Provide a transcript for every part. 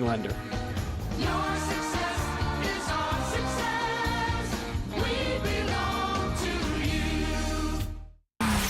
lender. Your success is our success. We belong to you.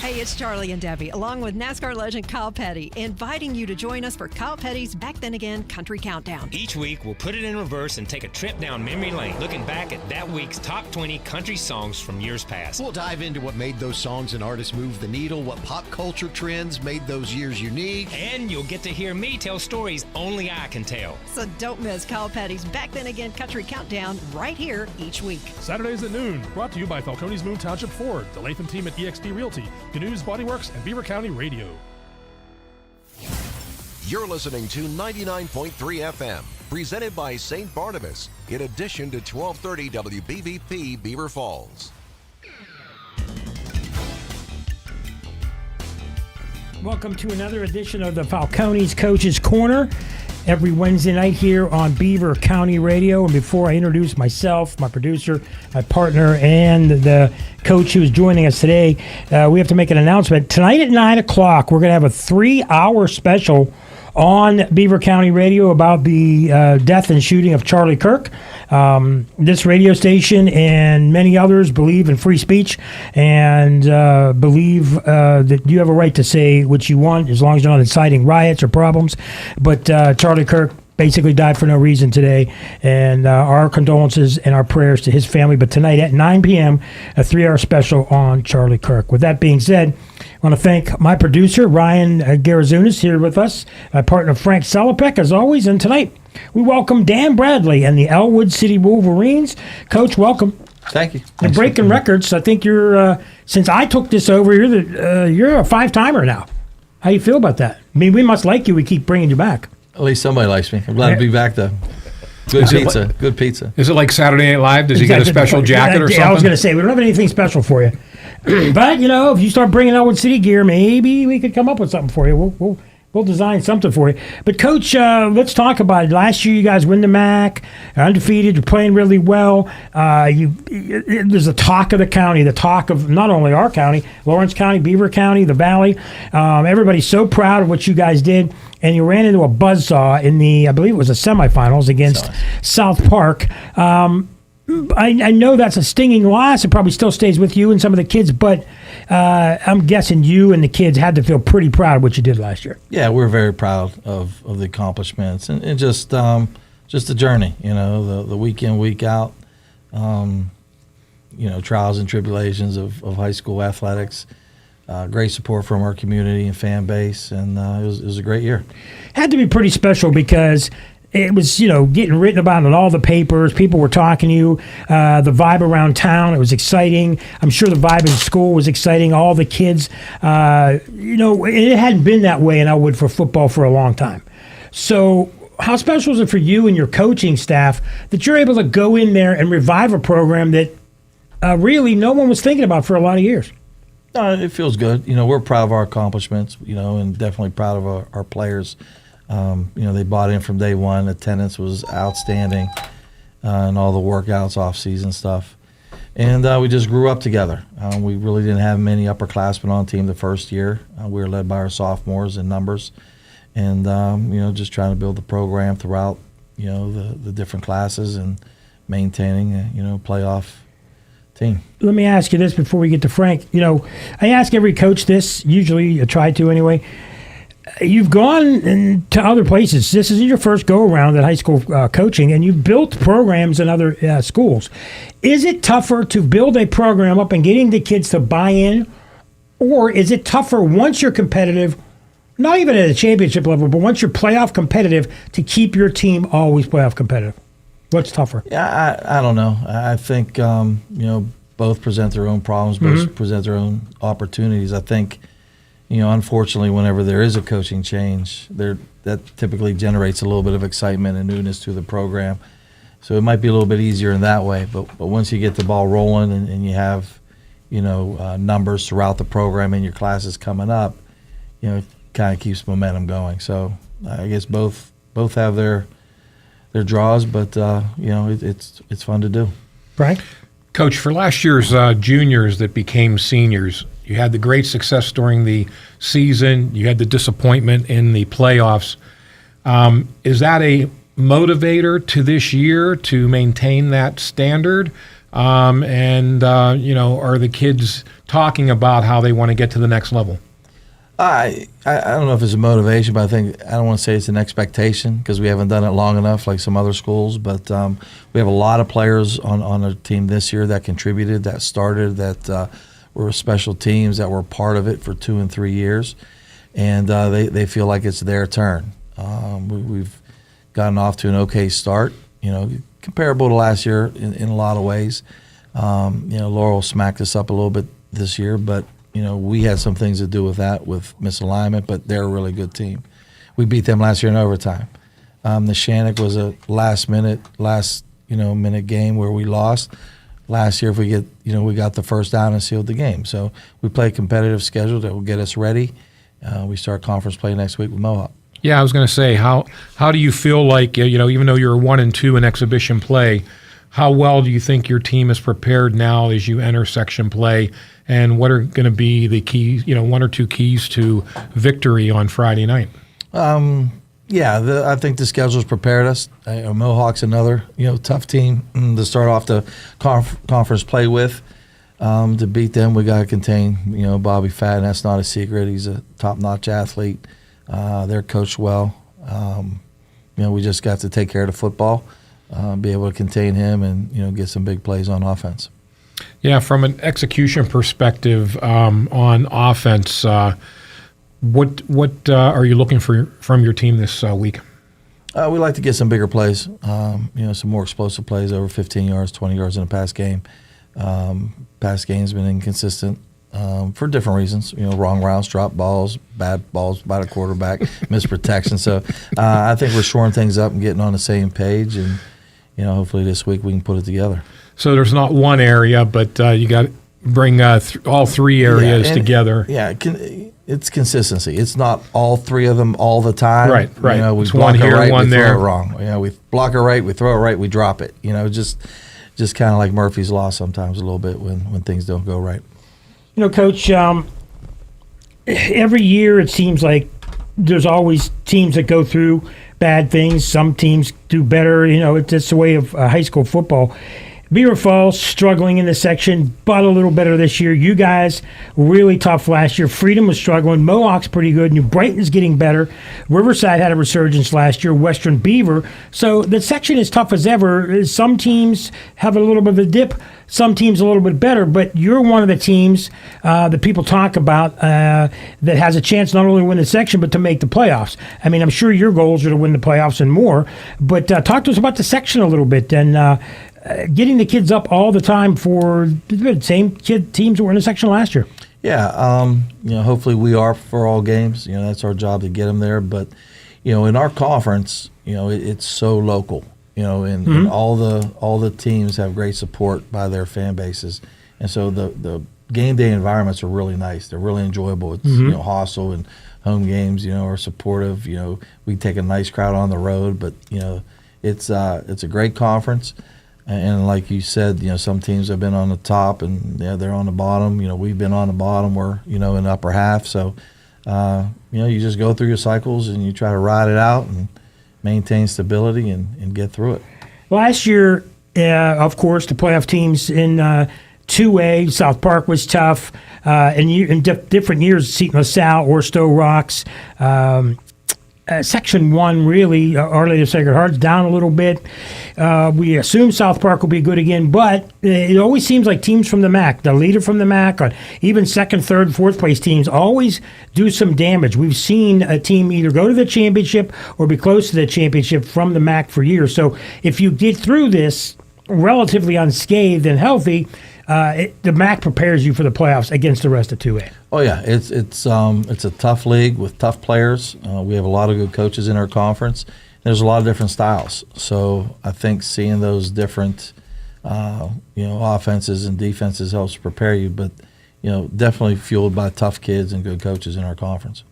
Hey, it's Charlie and Debbie, along with NASCAR legend Kyle Petty, inviting you to join us for Kyle Petty's Back Then Again Country Countdown. Each week, we'll put it in reverse and take a trip down memory lane, looking back at that week's top 20 country songs from years past. We'll dive into what made those songs and artists move the needle, what pop culture trends made those years unique. And you'll get to hear me tell stories only I can tell. So don't miss Kyle Petty's Back Then Again Country Countdown right here each week. Saturdays at noon, brought to you by Falcone's Moon Township Ford, the Latham team at EXD Realty, Canoes Body Works, and Beaver County Radio. You're listening to 99.3 FM, presented by St. Barnabas, in addition to 1230 WBVP Beaver Falls. Welcome to another edition of the Falcones Coach's Corner, every Wednesday night here on Beaver County Radio. And before I introduce myself, my producer, my partner, and the coach who is joining us today, we have to make an announcement. Tonight at 9 o'clock, we're going to have a 3-hour special on Beaver County Radio about the death and shooting of Charlie Kirk. This radio station and many others believe in free speech and believe that you have a right to say what you want as long as you're not inciting riots or problems. But Charlie Kirk basically died for no reason today, and our condolences and our prayers to his family. But tonight at 9 p.m., a 3-hour special on Charlie Kirk. With that being said, I want to thank my producer, Ryan Garazunas, here with us, my partner, Frank Salopek, as always. And tonight, we welcome Dan Bradley and the Elwood City Wolverines. Coach, welcome. Thank you. And breaking records. I think you're, since I took this over, you're a 5-timer now. How do you feel about that? I mean, we must like you. We keep bringing you back. At least somebody likes me. I'm glad to be back, though. Good pizza. Is it like Saturday Night Live? Does he get a special jacket or something? I was going to say, we don't have anything special for you. But, if you start bringing Elwood City gear, maybe we could come up with something for you. We'll design something for you. But, Coach, let's talk about it. Last year, you guys win the MAC, undefeated. You're playing really well. There's the talk of the county, the talk of not only our county, Lawrence County, Beaver County, the Valley. Everybody's so proud of what you guys did. And you ran into a buzzsaw in I believe it was the semifinals against South Park. I know that's a stinging loss. It probably still stays with you and some of the kids, but I'm guessing you and the kids had to feel pretty proud of what you did last year. Yeah, we're very proud of the accomplishments and just the journey, the week in, week out, trials and tribulations of high school athletics. Great support from our community and fan base, and it was a great year. Had to be pretty special because it was, getting written about in all the papers. People were talking to you. The vibe around town, it was exciting. I'm sure the vibe in school was exciting. All the kids, it hadn't been that way in Elwood for football for a long time. So how special is it for you and your coaching staff that you're able to go in there and revive a program that really no one was thinking about for a lot of years? It feels good. We're proud of our accomplishments, and definitely proud of our players. They bought in from day one. Attendance was outstanding, and all the workouts, off-season stuff. And we just grew up together. We really didn't have many upperclassmen on the team the first year. We were led by our sophomores in numbers. And, just trying to build the program throughout, the different classes and maintaining, playoff team. Let me ask you this before we get to Frank. I ask every coach this, usually I try to anyway. You've gone to other places. This isn't your first go-around at high school coaching, and you've built programs in other schools. Is it tougher to build a program up and getting the kids to buy in, or is it tougher once you're competitive, not even at a championship level, but once you're playoff competitive, to keep your team always playoff competitive? What's tougher? Yeah, I don't know. I think, both present their own problems, both present their own opportunities. I think, unfortunately, whenever there is a coaching change, that typically generates a little bit of excitement and newness to the program. So it might be a little bit easier in that way. But once you get the ball rolling and you have, numbers throughout the program and your classes coming up, it kind of keeps momentum going. So I guess both have their draws, but it's fun to do. Frank? Coach, for last year's juniors that became seniors, you had the great success during the season. You had the disappointment in the playoffs. Is that a motivator to this year to maintain that standard? Are the kids talking about how they want to get to the next level? I don't know if it's a motivation, but I don't want to say it's an expectation because we haven't done it long enough like some other schools. But we have a lot of players on our team this year that contributed, that started, that were special teams, that were part of it for 2 and 3 years, and they feel like it's their turn. We've gotten off to an okay start, comparable to last year in a lot of ways. Laurel smacked us up a little bit this year, but we had some things to do with that, with misalignment, but they're a really good team. We beat them last year in overtime. The Shannock was a last minute game where we lost. Last year, if we got the first down and sealed the game. So we play a competitive schedule that will get us ready. We start conference play next week with Mohawk. Yeah, I was going to say, how do you feel like, even though you're 1-2 in exhibition play, how well do you think your team is prepared now as you enter section play? And what are going to be the keys, 1 or 2 keys to victory on Friday night? I think the schedule's prepared us. Mohawk's another, tough team to start off the conference play with. To beat them, we got to contain, Bobby Fadden. That's not a secret. He's a top-notch athlete. They're coached well. We just got to take care of the football, be able to contain him, and get some big plays on offense. Yeah, from an execution perspective on offense, what are you looking for from your team this week? We like to get some bigger plays, some more explosive plays over 15 yards, 20 yards in a pass game. Pass game's been inconsistent for different reasons. Wrong routes, drop balls, bad balls by the quarterback, missed protection. So I think we're shoring things up and getting on the same page, and hopefully this week we can put it together. So there's not one area, but you got to bring all 3 areas together. Yeah, it's consistency. It's not all 3 of them all the time. Right. We it's block one it here, right, one we there. throw it wrong. We block it right, we throw it right, we drop it. Just kind of like Murphy's Law sometimes a little bit when things don't go right. Coach, every year it seems like there's always teams that go through bad things. Some teams do better. It's just the way of high school football. Beaver Falls struggling in the section, but a little better this year. You guys really tough last year. Freedom was struggling. Mohawk's pretty good. New Brighton's getting better. Riverside had a resurgence last year. Western Beaver. So the section is tough as ever. Some teams have a little bit of a dip. Some teams a little bit better. But you're one of the teams that people talk about that has a chance not only to win the section but to make the playoffs. I mean, I'm sure your goals are to win the playoffs and more. But talk to us about the section a little bit and getting the kids up all the time for the same teams that were in the section last year. Yeah, hopefully we are for all games. That's our job to get them there. But, in our conference, it's so local. And all the teams have great support by their fan bases, and so the game day environments are really nice. They're really enjoyable. It's hostile and home games. Are supportive. We take a nice crowd on the road, but it's a great conference. And like you said, some teams have been on the top and they're on the bottom. We've been on the bottom. We're, in the upper half. So, you just go through your cycles and you try to ride it out and maintain stability and get through it. Last year, of course, the playoff teams in 2A, South Park was tough. In different years, Seton LaSalle, Orsto Rocks, Section 1, really, Our Lady of Sacred Heart's down a little bit. We assume South Park will be good again, but it always seems like teams from the MAC, the leader from the MAC, or even second, third, fourth place teams always do some damage. We've seen a team either go to the championship or be close to the championship from the MAC for years. So if you get through this relatively unscathed and healthy, the MAC prepares you for the playoffs against the rest of 2A. Oh yeah, it's a tough league with tough players. We have a lot of good coaches in our conference. There's a lot of different styles, so I think seeing those different, offenses and defenses helps prepare you. But definitely fueled by tough kids and good coaches in our conference.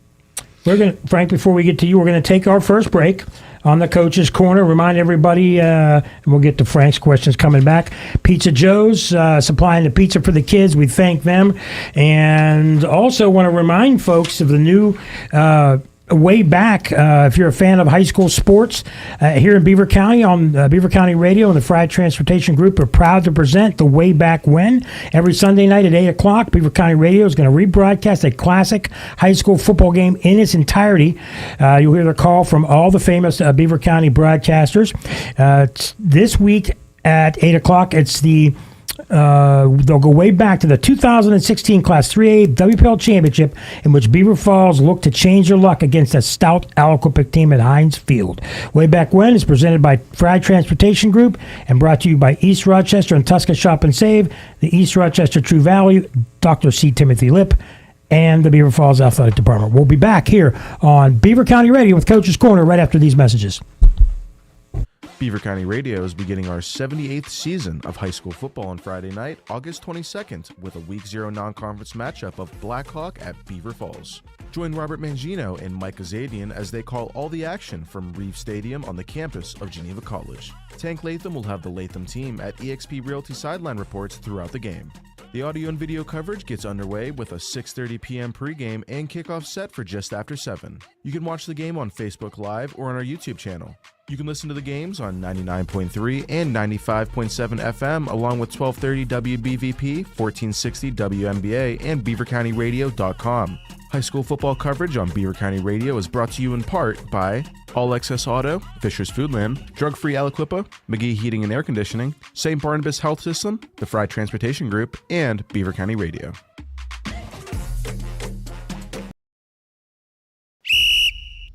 Frank, before we get to you, we're going to take our first break on the Coach's Corner. Remind everybody, and we'll get to Frank's questions coming back. Pizza Joe's supplying the pizza for the kids. We thank them. And also want to remind folks of the new way back, if you're a fan of high school sports here in Beaver County, on Beaver County Radio and the Fried Transportation Group are proud to present the Way Back When. Every Sunday night at 8 o'clock, Beaver County Radio is going to rebroadcast a classic high school football game in its entirety. You'll hear the call from all the famous Beaver County broadcasters. This week at 8 o'clock, it's they'll go way back to the 2016 Class 3A WPL Championship, in which Beaver Falls looked to change their luck against a stout Aliquippa team at Heinz Field. Way Back When is presented by Fried Transportation Group and brought to you by East Rochester and Tusca Shop and Save, the East Rochester True Value, Dr. C. Timothy Lip, and the Beaver Falls Athletic Department. We'll be back here on Beaver County Radio with Coach's Corner right after these messages. Beaver County Radio is beginning our 78th season of high school football on Friday night, August 22nd, with a Week 0 non-conference matchup of Blackhawk at Beaver Falls. Join Robert Mangino and Mike Azadian as they call all the action from Reeve Stadium on the campus of Geneva College. Tank Latham will have the Latham team at eXp Realty sideline reports throughout the game. The audio and video coverage gets underway with a 6:30 p.m. pregame and kickoff set for just after 7. You can watch the game on Facebook Live or on our YouTube channel. You can listen to the games on 99.3 and 95.7 FM, along with 1230 WBVP, 1460 WMBA, and BeaverCountyRadio.com. High school football coverage on Beaver County Radio is brought to you in part by All Access Auto, Fisher's Foodland, Drug Free Aliquippa, McGee Heating and Air Conditioning, St. Barnabas Health System, the Fried Transportation Group, and Beaver County Radio.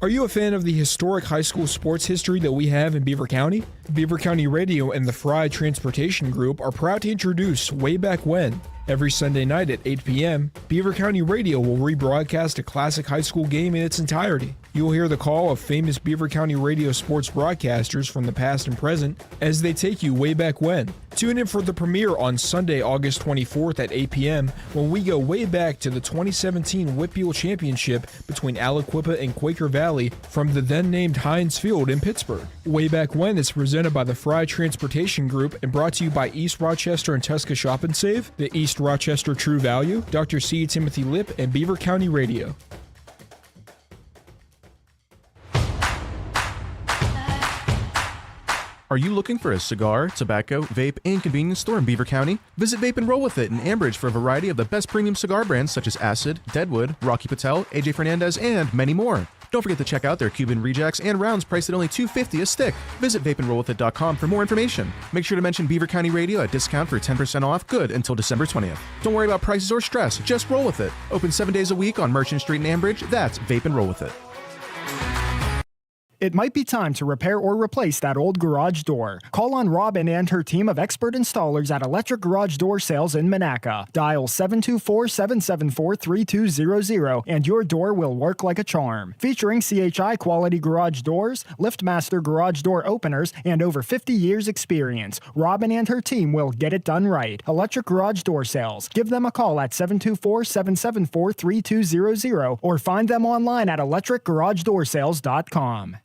Are you a fan of the historic high school sports history that we have in Beaver County? Beaver County Radio and the Fried Transportation Group are proud to introduce Way Back When. Every Sunday night at 8 p.m., Beaver County Radio will rebroadcast a classic high school game in its entirety. You will hear the call of famous Beaver County Radio sports broadcasters from the past and present as they take you way back when. Tune in for the premiere on Sunday, August 24th at 8 p.m. when we go way back to the 2017 WPL Championship between Aliquippa and Quaker Valley from the then-named Heinz Field in Pittsburgh. Way Back When is presented by the Fried Transportation Group and brought to you by East Rochester and Tusca Shop and Save, the East Rochester True Value, Dr. C. Timothy Lip, and Beaver County Radio. Are you looking for a cigar, tobacco, vape, and convenience store in Beaver County? Visit Vape and Roll With It in Ambridge for a variety of the best premium cigar brands such as Acid, Deadwood, Rocky Patel, AJ Fernandez, and many more. Don't forget to check out their Cuban Rejects and rounds priced at only $2.50 a stick. Visit vapeandrollwithit.com for more information. Make sure to mention Beaver County Radio at discount for 10% off, good until December 20th. Don't worry about prices or stress, just roll with it. Open 7 days a week on Merchant Street in Ambridge. That's Vape and Roll With It. It might be time to repair or replace that old garage door. Call on Robin and her team of expert installers at Electric Garage Door Sales in Monaca. Dial 724-774-3200 and your door will work like a charm. Featuring CHI quality garage doors, LiftMaster garage door openers, and over 50 years experience, Robin and her team will get it done right. Electric Garage Door Sales. Give them a call at 724-774-3200 or find them online at electricgaragedoorsales.com.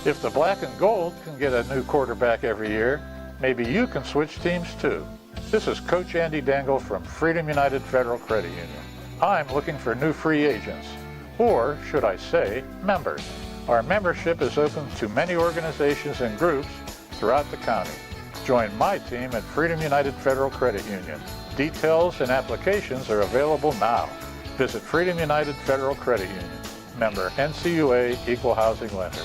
If the black and gold can get a new quarterback every year, maybe you can switch teams too. This is Coach Andy Dangle from Freedom United Federal Credit Union. I'm looking for new free agents, or should I say, members. Our membership is open to many organizations and groups throughout the county. Join my team at Freedom United Federal Credit Union. Details and applications are available now. Visit Freedom United Federal Credit Union. Member NCUA Equal Housing Lender.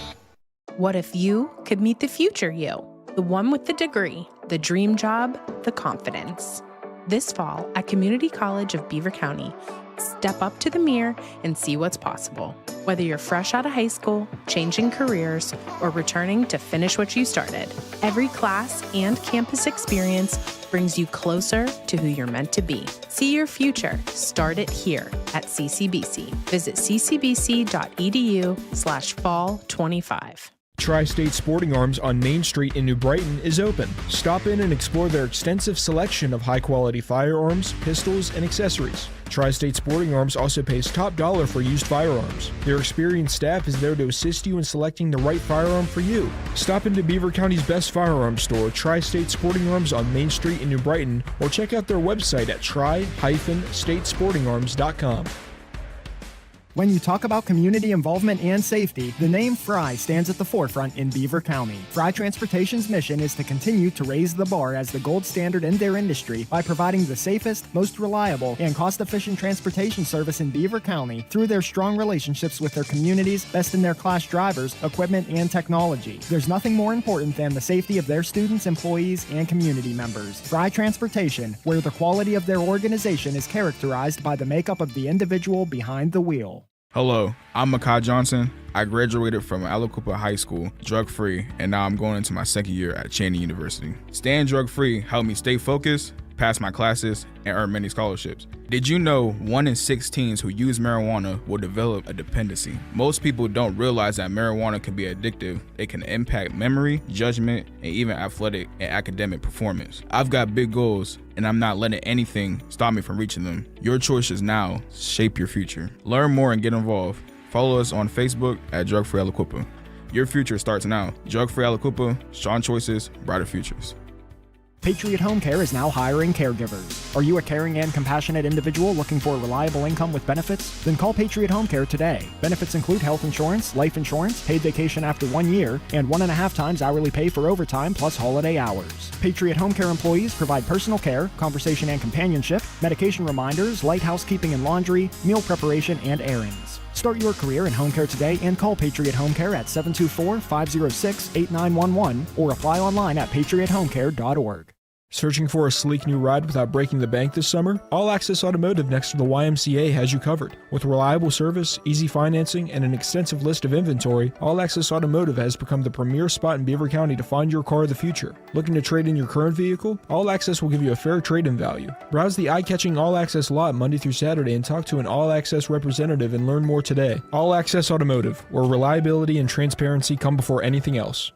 What if you could meet the future you? The one with the degree, the dream job, the confidence. This fall at Community College of Beaver County, step up to the mirror and see what's possible. Whether you're fresh out of high school, changing careers, or returning to finish what you started, every class and campus experience brings you closer to who you're meant to be. See your future. Start it here at CCBC. Visit ccbc.edu/fall25. Tri-State Sporting Arms on Main Street in New Brighton is open. Stop in and explore their extensive selection of high-quality firearms, pistols, and accessories. Tri-State Sporting Arms also pays top dollar for used firearms. Their experienced staff is there to assist you in selecting the right firearm for you. Stop into Beaver County's best firearms store, Tri-State Sporting Arms on Main Street in New Brighton, or check out their website at tri-statesportingarms.com. When you talk about community involvement and safety, the name Fry stands at the forefront in Beaver County. Fry Transportation's mission is to continue to raise the bar as the gold standard in their industry by providing the safest, most reliable, and cost-efficient transportation service in Beaver County through their strong relationships with their communities, best-in-their-class drivers, equipment, and technology. There's nothing more important than the safety of their students, employees, and community members. Fry Transportation, where the quality of their organization is characterized by the makeup of the individual behind the wheel. Hello, I'm Makai Johnson. I graduated from Aliquippa High School, drug-free, and now I'm going into my second year at Cheney University. Staying drug-free helped me stay focused, pass my classes, and earn many scholarships. Did you know 1 in 6 teens who use marijuana will develop a dependency? Most people don't realize that marijuana can be addictive. It can impact memory, judgment, and even athletic and academic performance. I've got big goals, and I'm not letting anything stop me from reaching them. Your choices now shape your future. Learn more and get involved. Follow us on Facebook at Drug Free Aliquippa. Your future starts now. Drug Free Aliquippa, strong choices, brighter futures. Patriot Home Care is now hiring caregivers. Are you a caring and compassionate individual looking for a reliable income with benefits? Then call Patriot Home Care today. Benefits include health insurance, life insurance, paid vacation after 1 year, and 1.5 times hourly pay for overtime plus holiday hours. Patriot Home Care employees provide personal care, conversation and companionship, medication reminders, light housekeeping and laundry, meal preparation, and errands. Start your career in home care today and call Patriot Home Care at 724-506-8911 or apply online at patriothomecare.org. Searching for a sleek new ride without breaking the bank this summer? All Access Automotive next to the YMCA has you covered. With reliable service, easy financing, and an extensive list of inventory, All Access Automotive has become the premier spot in Beaver County to find your car of the future. Looking to trade in your current vehicle? All Access will give you a fair trade-in value. Browse the eye-catching All Access lot Monday through Saturday and talk to an All Access representative and learn more today. All Access Automotive, where reliability and transparency come before anything else.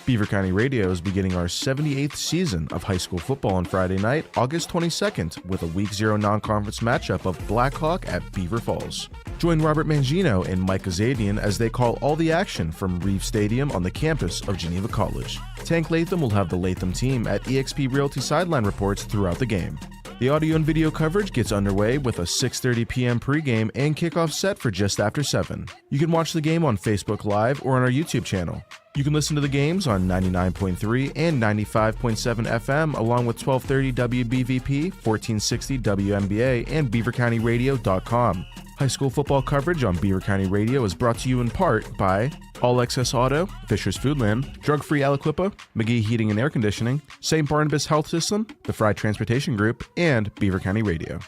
Beaver County Radio is beginning our 78th season of high school football on Friday night, August 22nd, with a Week 0 non-conference matchup of Blackhawk at Beaver Falls. Join Robert Mangino and Mike Azadian as they call all the action from Reeve Stadium on the campus of Geneva College. Tank Latham will have the Latham team at eXp Realty sideline reports throughout the game. The audio and video coverage gets underway with a 6:30 p.m. pregame and kickoff set for just after 7. You can watch the game on Facebook Live or on our YouTube channel. You can listen to the games on 99.3 and 95.7 FM, along with 1230 WBVP, 1460 WMBA, and BeaverCountyRadio.com. High school football coverage on Beaver County Radio is brought to you in part by All Access Auto, Fisher's Foodland, Drug Free Aliquippa, McGee Heating and Air Conditioning, St. Barnabas Health System, the Fry Transportation Group, and Beaver County Radio.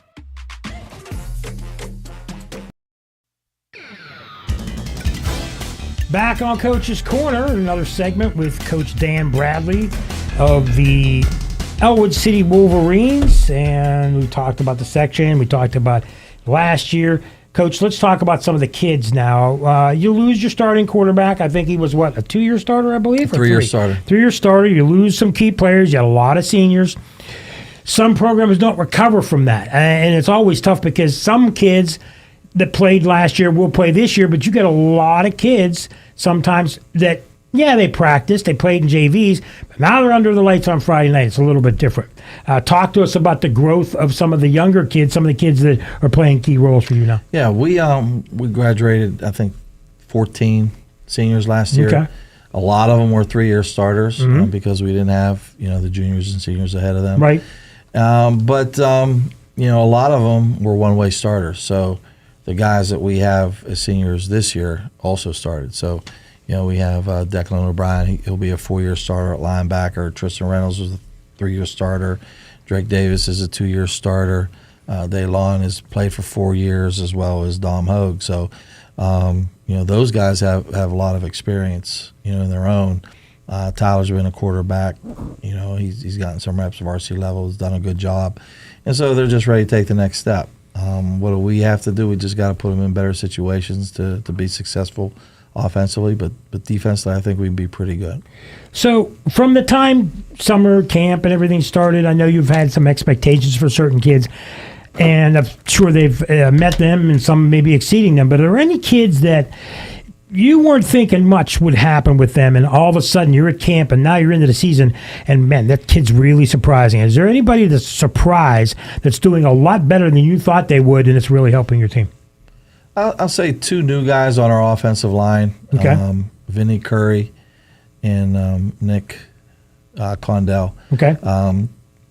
Back on Coach's Corner, another segment with Coach Dan Bradley of the Elwood City Wolverines. And we talked about the section. We talked about last year. Coach, let's talk about some of the kids now. You lose your starting quarterback. I think he was, what, a 2-year starter, I believe? 3-year starter. 3-year starter. You lose some key players. You had a lot of seniors. Some programs don't recover from that. And it's always tough because some kids that played last year will play this year, but you get a lot of kids sometimes that, yeah, they practiced, they played in JVs, but now they're under the lights on Friday night. It's a little bit different. Talk to us about the growth of some of the younger kids, some of the kids that are playing key roles for you now. Yeah, we graduated, I think, 14 seniors last year. Okay. A lot of them were 3-year starters because we didn't have, the juniors and seniors ahead of them. Right. But a lot of them were one-way starters. So the guys that we have as seniors this year also started. So, we have Declan O'Brien. He'll be a 4-year starter at linebacker. Tristan Reynolds was a 3-year starter. Drake Davis is a 2-year starter. Daylon has played for 4 years, as well as Dom Hogue. So, those guys have a lot of experience, in their own. Tyler's been a quarterback. He's gotten some reps at varsity level. He's done a good job. And so they're just ready to take the next step. What do we have to do? We just got to put them in better situations to be successful offensively, but defensively, I think we can be pretty good. So from the time summer camp and everything started, I know you've had some expectations for certain kids, and I'm sure they've met them and some maybe exceeding them, but are there any kids that you weren't thinking much would happen with them, and all of a sudden you're at camp and now you're into the season, and man, that kid's really surprising? Is there anybody that's surprised that's doing a lot better than you thought they would, and it's really helping your team? I'll say two new guys on our offensive line. Okay. Vinny Curry and Nick Condell. Okay.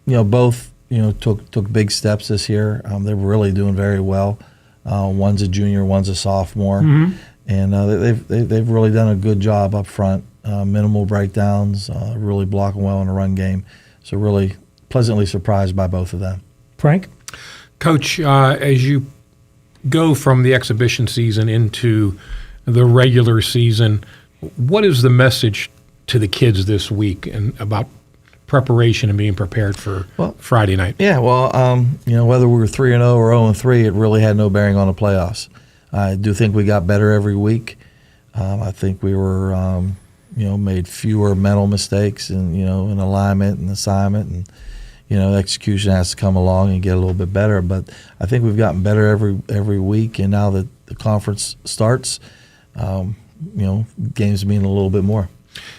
Both took big steps this year. They're really doing very well. One's a junior, one's a sophomore, and they've really done a good job up front. Minimal breakdowns, really blocking well in the run game. So really pleasantly surprised by both of them. Frank? Coach, as you go from the exhibition season into the regular season, what is the message to the kids this week and about preparation and being prepared for Friday night? Yeah, well, whether we were 3-0 or 0-3, it really had no bearing on the playoffs. I do think we got better every week. I think we were, made fewer mental mistakes in alignment and assignment, and execution has to come along and get a little bit better. But I think we've gotten better every week, and now that the conference starts, games mean a little bit more.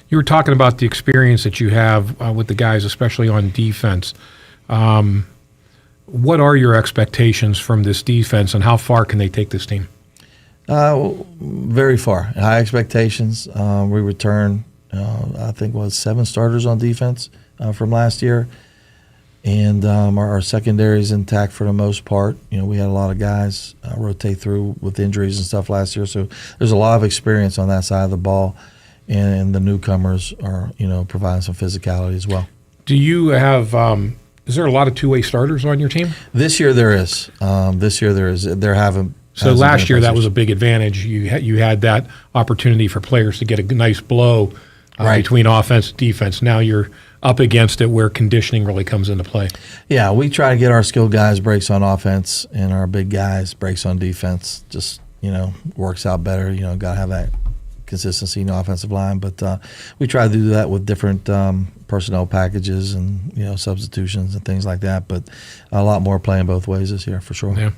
You were talking about the experience that you have with the guys, especially on defense. What are your expectations from this defense, and how far can they take this team? Very far. High expectations. We return, I think, 7 starters on defense from last year. And our secondary is intact for the most part. We had a lot of guys rotate through with injuries and stuff last year. So there's a lot of experience on that side of the ball. And the newcomers are, providing some physicality as well. Do you have, is there a lot of two-way starters on your team? This year there is. There haven't. So last year that was a big advantage. You had that opportunity for players to get a nice blow between offense and defense. Now you're up against it where conditioning really comes into play. Yeah, we try to get our skilled guys breaks on offense and our big guys breaks on defense. Just, works out better. Got to have that consistency in the offensive line. But we try to do that with different personnel packages and, substitutions and things like that. But a lot more playing both ways this year for sure. Yeah.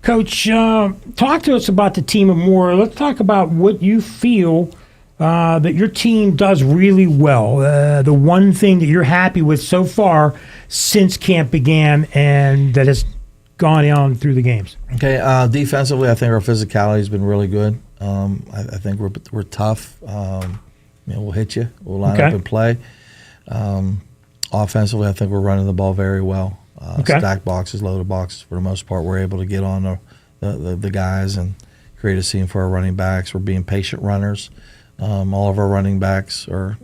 Coach, talk to us about the team more. Let's talk about what you feel that your team does really well. The one thing that you're happy with so far since camp began and that has gone on through the games. Okay, defensively, I think our physicality has been really good. I think we're tough. We'll hit you. We'll line up and play. Offensively, I think we're running the ball very well. Stack boxes, loaded boxes. For the most part, we're able to get on the guys and create a scene for our running backs. We're being patient runners. All of our running backs are,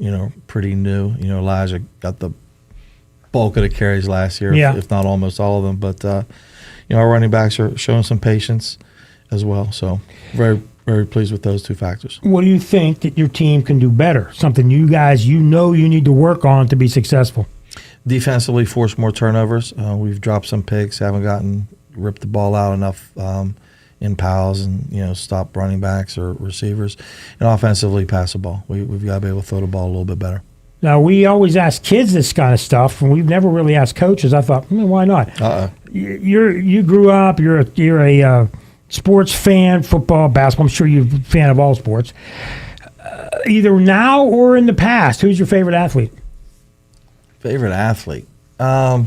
pretty new. Elijah got the bulk of the carries last year, if not almost all of them. But, our running backs are showing some patience as well. So very, very pleased with those two factors. What do you think that your team can do better? Something you guys, you need to work on to be successful. Defensively, force more turnovers. We've dropped some picks, haven't ripped the ball out enough in pals and, stop running backs or receivers. And offensively, pass the ball. We've got to be able to throw the ball a little bit better. Now, we always ask kids this kind of stuff, and we've never really asked coaches. I thought, why not? You grew up, you're a sports fan, football, basketball. I'm sure you're a fan of all sports. Either now or in the past, who's your favorite athlete? Favorite athlete? I'd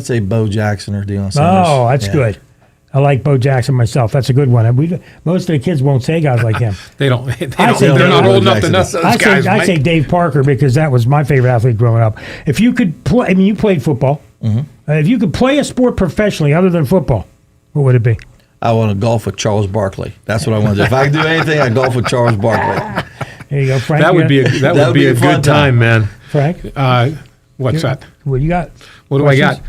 say Bo Jackson or Deion Sanders. Oh, that's good. I like Bo Jackson myself. That's a good one. Most of the kids won't say guys like him. They're not old enough to know those guys. I say Dave Parker because that was my favorite athlete growing up. If you could play, you played football. Mm-hmm. If you could play a sport professionally other than football, what would it be? I want to golf with Charles Barkley. That's what I want to do. If I could do anything, I'd golf with Charles Barkley. There you go, Frank. That would be a good time, man. Frank? What's that? What you got? What do I got?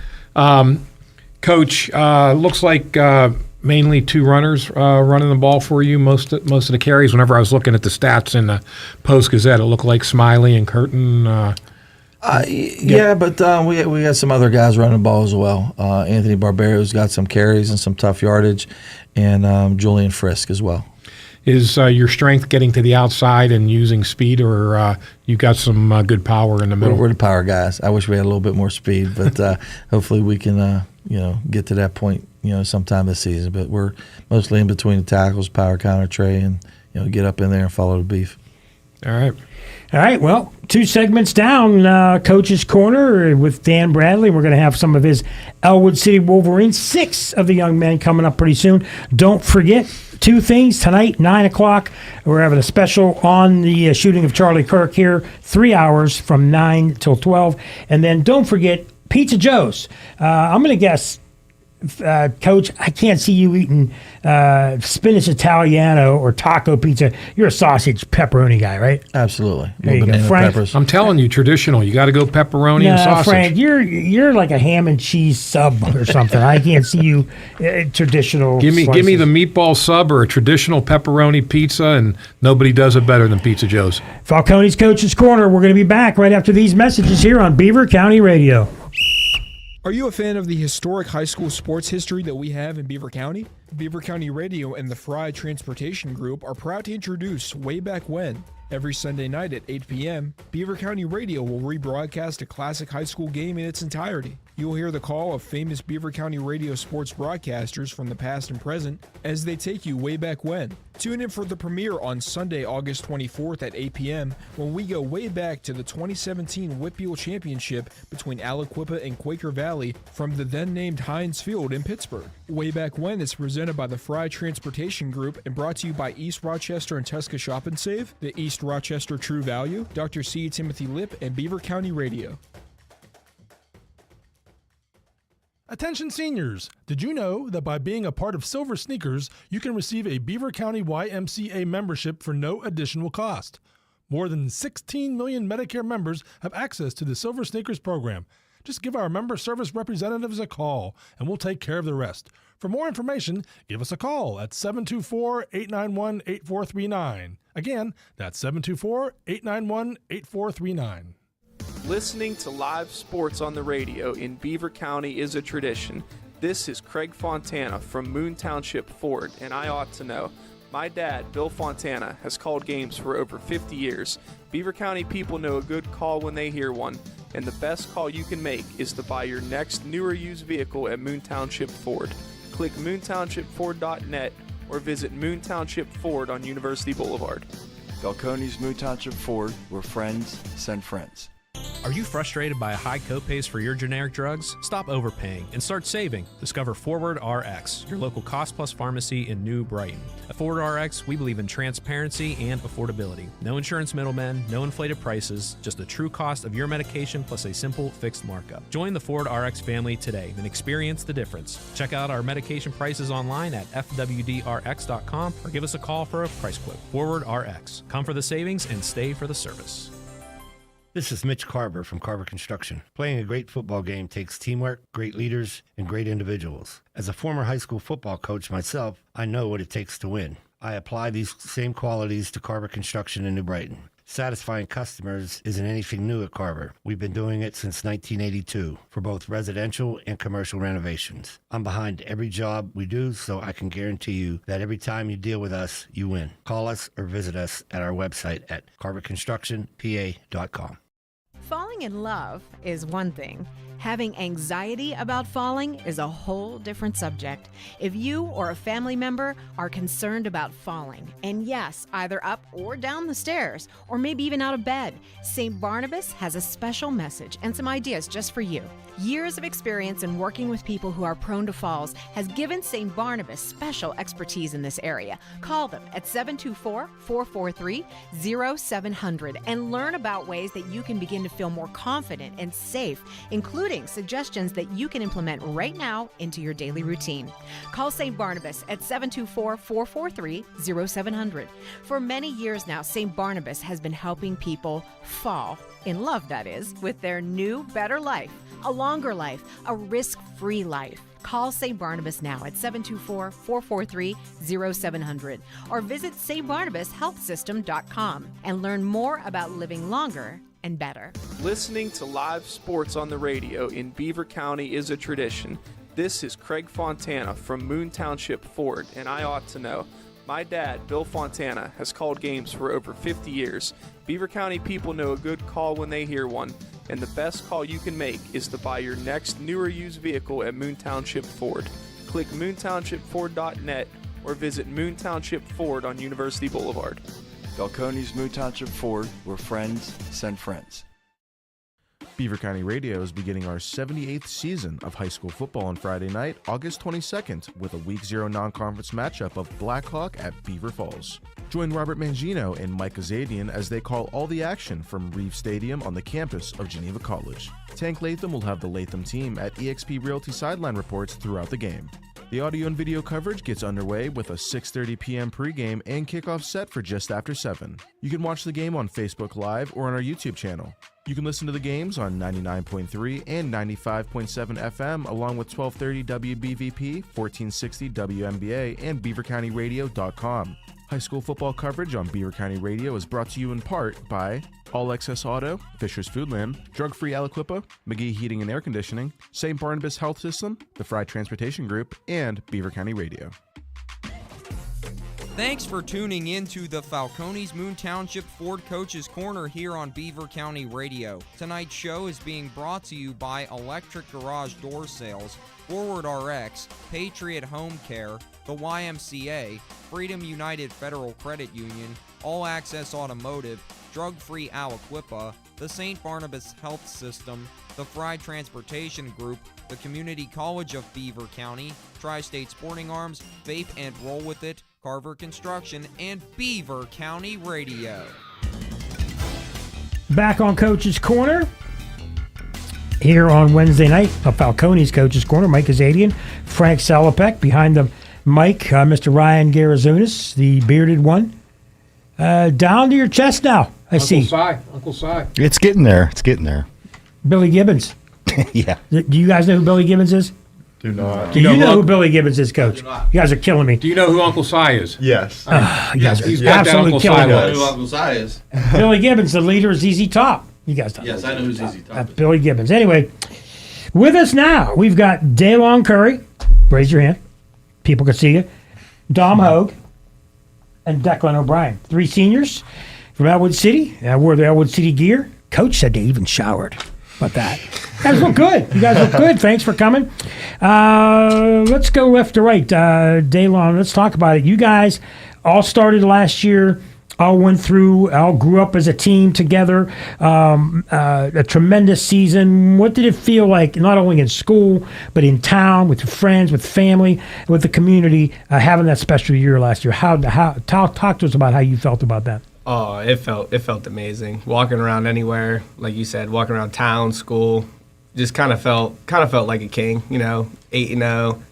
Coach, looks like mainly two runners running the ball for you most of the carries. Whenever I was looking at the stats in the Post-Gazette, it looked like Smiley and Curtin. But we got some other guys running the ball as well. Anthony Barbero's got some carries and some tough yardage, and Julian Frisk as well. Is your strength getting to the outside and using speed, or you got some good power in the middle? We're the power guys. I wish we had a little bit more speed, but hopefully we can get to that point sometime this season. But we're mostly in between the tackles, power counter tray, and get up in there and follow the beef. All right. All right, well, 2 segments down, Coach's Corner with Dan Bradley. We're going to have some of his Elwood City Wolverines, 6 of the young men coming up pretty soon. Don't forget 2 things. Tonight, 9 o'clock, we're having a special on the shooting of Charlie Kirk here, 3 hours from 9 till 12. And then don't forget Pizza Joe's. I'm going to guess, Coach, I can't see you eating spinach Italiano or taco pizza. You're a sausage pepperoni guy, right? Absolutely. There you go. Banana Frank? peppers. I'm telling you, traditional. You got to go pepperoni and sausage. Frank, you're like a ham and cheese sub or something. I can't see you traditional. Give me slices. the meatball sub or a traditional pepperoni pizza, and nobody does it better than Pizza Joe's. Falcone's Coach's Corner. We're going to be back right after these messages here on Beaver County Radio. Are you a fan of the historic high school sports history that we have in Beaver County? Beaver County Radio and the Fry Transportation Group are proud to introduce Way Back When. Every Sunday night at 8 p.m., Beaver County Radio will rebroadcast a classic high school game in its entirety. You'll hear the call of famous Beaver County Radio sports broadcasters from the past and present as they take you way back when. Tune in for the premiere on Sunday, August 24th at 8 p.m. when we go way back to the 2017 Whitfield Championship between Aliquippa and Quaker Valley from the then-named Heinz Field in Pittsburgh. Way Back When is presented by the Fry Transportation Group and brought to you by East Rochester and Tesca Shop and Save, the East Rochester True Value, Dr. C. Timothy Lip, and Beaver County Radio. Attention seniors, did you know that by being a part of Silver Sneakers, you can receive a Beaver County YMCA membership for no additional cost? More than 16 million Medicare members have access to the Silver Sneakers program. Just give our member service representatives a call, and we'll take care of the rest. For more information, give us a call at 724-891-8439. Again, that's 724-891-8439. Listening to live sports on the radio in Beaver County is a tradition. This is Craig Fontana from Moon Township Ford, and I ought to know. My dad, Bill Fontana, has called games for over 50 years. Beaver County people know a good call when they hear one, and the best call you can make is to buy your next new or used vehicle at Moon Township Ford. Click moontownshipford.net or visit Moon Township Ford on University Boulevard. Falcone's Moon Township Ford, where friends send friends. Are you frustrated by high copays for your generic drugs? Stop overpaying and start saving. Discover Forward RX, your local cost plus pharmacy in New Brighton. At Forward RX, we believe in transparency and affordability. No insurance middlemen, no inflated prices, just the true cost of your medication plus a simple fixed markup. Join the Forward RX family today and experience the difference. Check out our medication prices online at fwdrx.com or give us a call for a price quote. Forward RX. Come for the savings and stay for the service. This is Mitch Carver from Carver Construction. Playing a great football game takes teamwork, great leaders, and great individuals. As a former high school football coach myself, I know what it takes to win. I apply these same qualities to Carver Construction in New Brighton. Satisfying customers isn't anything new at Carver. We've been doing it since 1982 for both residential and commercial renovations. I'm behind every job we do, so I can guarantee you that every time you deal with us, you win. Call us or visit us at our website at carverconstructionpa.com. Falling in love is one thing. Having anxiety about falling is a whole different subject. If you or a family member are concerned about falling, and yes, either up or down the stairs, or maybe even out of bed, St. Barnabas has a special message and some ideas just for you. Years of experience in working with people who are prone to falls has given St. Barnabas special expertise in this area. Call them at 724-443-0700 and learn about ways that you can begin to feel more confident and safe, including suggestions that you can implement right now into your daily routine. Call St. Barnabas at 724-443-0700. For many years now, St. Barnabas has been helping people fall in love, that is, with their new, better life, a longer life, a risk-free life. Call St. Barnabas now at 724-443-0700 or visit stbarnabashealthsystem.com and learn more about living longer and better. Listening to live sports on the radio in Beaver County is a tradition. This is Craig Fontana from Moon Township Ford, and I ought to know. My dad, Bill Fontana, has called games for over 50 years. Beaver County people know a good call when they hear one, and the best call you can make is to buy your next new or used vehicle at Moon Township Ford. Click moontownshipford.net or visit Moon Township Ford on University Boulevard. Falcones, Moon Township, Ford, where friends send friends. Beaver County Radio is beginning our 78th season of high school football on Friday night, August 22nd, with a Week 0 non-conference matchup of Blackhawk at Beaver Falls. Join Robert Mangino and Mike Azadian as they call all the action from Reeve Stadium on the campus of Geneva College. Tank Latham will have the Latham team at eXp Realty sideline reports throughout the game. The audio and video coverage gets underway with a 6:30 p.m. pregame and kickoff set for just after 7. You can watch the game on Facebook Live or on our YouTube channel. You can listen to the games on 99.3 and 95.7 FM, along with 1230 WBVP, 1460 WMBA, and BeaverCountyRadio.com. High school football coverage on Beaver County Radio is brought to you in part by All Access Auto, Fisher's Foodland, Drug Free Aliquippa, McGee Heating and Air Conditioning, St. Barnabas Health System, the Fry Transportation Group, and Beaver County Radio. Thanks for tuning in to the Falcones Moon Township Ford Coach's Corner here on Beaver County Radio. Tonight's show is being brought to you by Electric Garage Door Sales, Forward RX, Patriot Home Care, the YMCA, Freedom United Federal Credit Union, All Access Automotive, Drug Free Aliquippa, the St. Barnabas Health System, the Fry Transportation Group, the Community College of Beaver County, Tri-State Sporting Arms, Vape and Roll With It, Carver Construction, and Beaver County Radio. Back on Coach's Corner here on Wednesday night, a Falcones Coach's Corner. Mike Azadian, Frank Salopek behind the mic, Mr. Ryan Garazunas, the bearded one. Down to your chest now, I see. Uncle Si. It's getting there. It's getting there. Billy Gibbons. Yeah. Do you guys know who Billy Gibbons is? Do not. Do you know who Billy Gibbons is, Coach? You guys are killing me. Do you know who Uncle Si is? Yes. You guys He's are got that absolutely Uncle Si killing me. look. Who Uncle Si is. Billy Gibbons, the leader of ZZ Top. You guys don't Yes, I know who ZZ Top is. Billy Gibbons. Anyway, with us now, we've got Daylon Curry. Raise your hand. People can see you. Dom Hogue and Declan O'Brien. 3 seniors from Elwood City. Wore the Elwood City gear. Coach said they even showered. About that. You guys look good. You guys look good. Thanks for coming. Let's go left to right. Daylon, let's talk about it. You guys all started last year. All went through, all grew up as a team together. A tremendous season. What did it feel like, not only in school, but in town, with your friends, with family, with the community, having that special year last year? Talk to us about how you felt about that. Oh, it felt amazing. Walking around anywhere, like you said, walking around town, school, just kind of felt like a king. 8-0,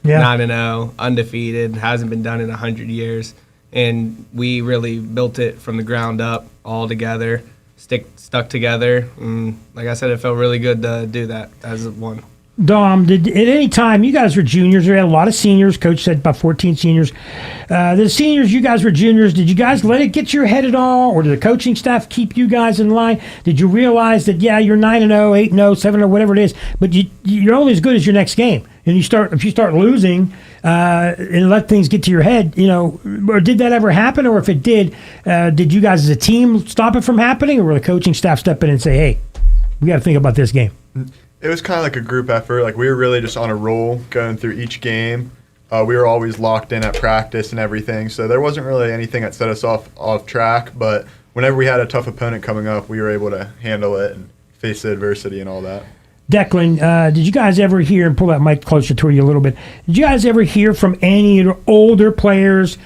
9-0, undefeated, hasn't been done in 100 years. And we really built it from the ground up, all together, stuck together. And like I said, it felt really good to do that as one. Dom, at any time, you guys were juniors, we had a lot of seniors, Coach said about 14 seniors. The seniors, you guys were juniors, did you guys let it get to your head at all, or did the coaching staff keep you guys in line? Did you realize that, you're 9-0, 8-0, 7-0, whatever it is, but you're only as good as your next game? And if you start losing and let things get to your head, or did that ever happen? Or if it did you guys as a team stop it from happening, or will the coaching staff step in and say, hey, we got to think about this game? It was kind of like a group effort. Like, we were really just on a roll going through each game. We were always locked in at practice and everything, so there wasn't really anything that set us off track. But whenever we had a tough opponent coming up, we were able to handle it and face the adversity and all that. Declan, did you guys ever hear, and pull that mic closer to you a little bit, did you guys ever hear from any older players,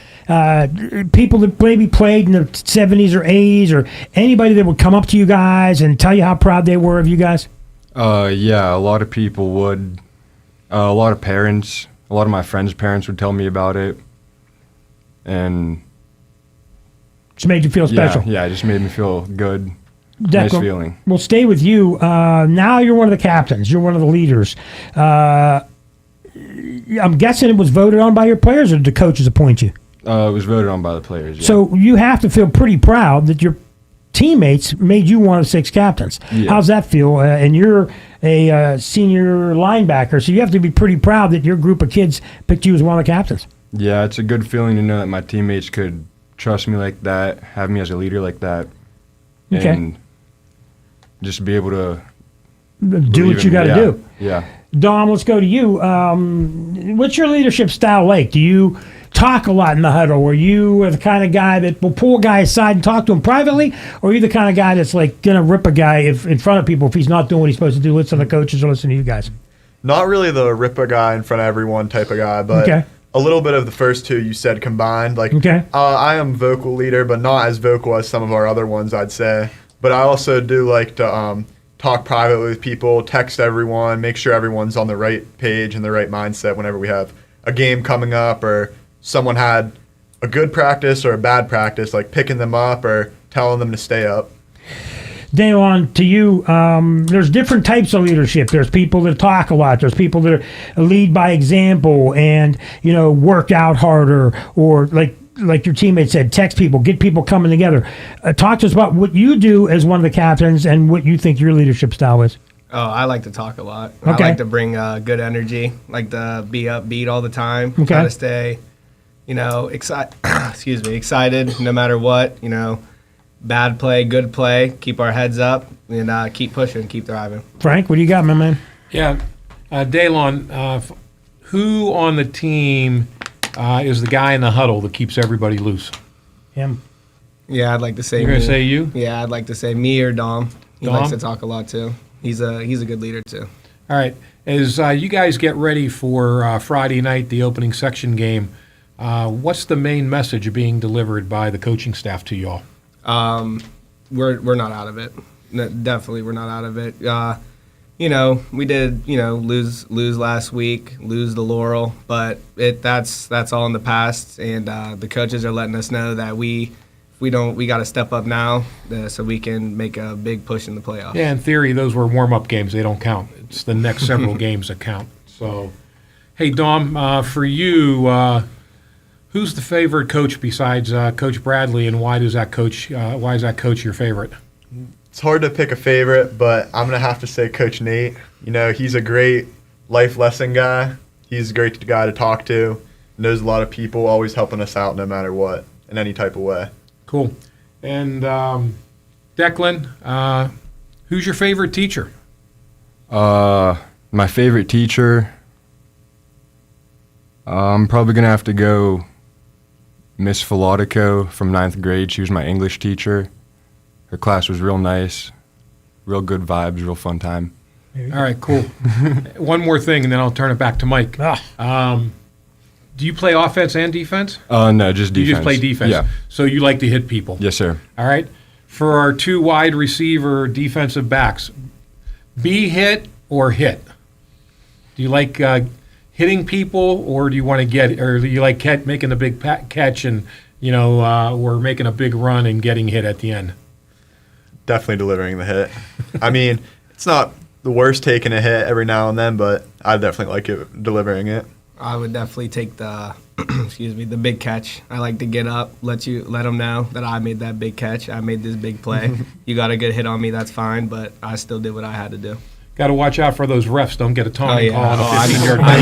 people that maybe played in the 70s or 80s, or anybody that would come up to you guys and tell you how proud they were of you guys? Yeah, a lot of people would. A lot of parents, a lot of my friends' parents would tell me about it. And just made you feel special. Yeah, it just made me feel good. Declan, nice feeling. We'll stay with you. Now you're one of the captains. You're one of the leaders. I'm guessing it was voted on by your players, or did the coaches appoint you? It was voted on by the players, yeah. So you have to feel pretty proud that your teammates made you one of 6 captains. Yeah. How's that feel? And you're a senior linebacker, so you have to be pretty proud that your group of kids picked you as one of the captains. Yeah, it's a good feeling to know that my teammates could trust me like that, have me as a leader like that, and just be able to do what you got to do. Yeah. Dom, let's go to you. What's your leadership style like? Do you talk a lot in the huddle? Are you the kind of guy that will pull a guy aside and talk to him privately, or are you the kind of guy that's like gonna rip a guy in front of people if he's not doing what he's supposed to do? Listen to the coaches or listen to you guys. Not really the rip a guy in front of everyone type of guy, but a little bit of the first two you said combined. Like, I am vocal leader, but not as vocal as some of our other ones, I'd say. But I also do like to talk privately with people, text everyone, make sure everyone's on the right page and the right mindset whenever we have a game coming up or someone had a good practice or a bad practice, like picking them up or telling them to stay up. Daylon, to you, there's different types of leadership. There's people that talk a lot. There's people that lead by example and, work out harder, or like your teammate said, text people, get people coming together. Talk to us about what you do as one of the captains and what you think your leadership style is. Oh, I like to talk a lot. Okay. I like to bring good energy, like to be upbeat all the time. Okay. Try to stay, excited no matter what, bad play, good play, keep our heads up and keep pushing, keep driving. Frank, what do you got, my man? Yeah. Daylon, who on the team is the guy in the huddle that keeps everybody loose? Him. Yeah, I'd like to say You're going to me. say you? Yeah, I'd like to say me or Dom. He Dom? likes to talk a lot too. He's a good leader too. All right. As you guys get ready for Friday night, the opening section game, what's the main message being delivered by the coaching staff to y'all? We're not out of it. No, definitely, we're not out of it. We did lose last week, lose the Laurel, but that's all in the past, and the coaches are letting us know that we got to step up now so we can make a big push in the playoffs. Yeah, in theory, those were warm-up games. They don't count. It's the next several games that count. So, hey, Dom, for you, who's the favorite coach besides Coach Bradley, and why is that coach your favorite? It's hard to pick a favorite, but I'm going to have to say Coach Nate. He's a great life lesson guy. He's a great guy to talk to. Knows a lot of people, always helping us out no matter what, in any type of way. Cool. And Declan, who's your favorite teacher? My favorite teacher, I'm probably going to have to go Miss Filatico from 9th grade. She was my English teacher. Her class was real nice, real good vibes, real fun time. All right, cool. One more thing, and then I'll turn it back to Mike. Do you play offense and defense? No, just defense. You just play defense? Yeah. So you like to hit people? Yes, sir. All right. For our two wide receiver defensive backs, be hit or hit? Do you like hitting people, or do you want to get, or do you like making a big catch and, or making a big run and getting hit at the end? Definitely delivering the hit. I mean, it's not the worst taking a hit every now and then, but I definitely like it delivering it. I would definitely take the the big catch. I like to get up, let them know that I made that big catch. I made this big play. You got a good hit on me, that's fine, but I still did what I had to do. Got to watch out for those refs. Don't get a taunting call on a 15-yard I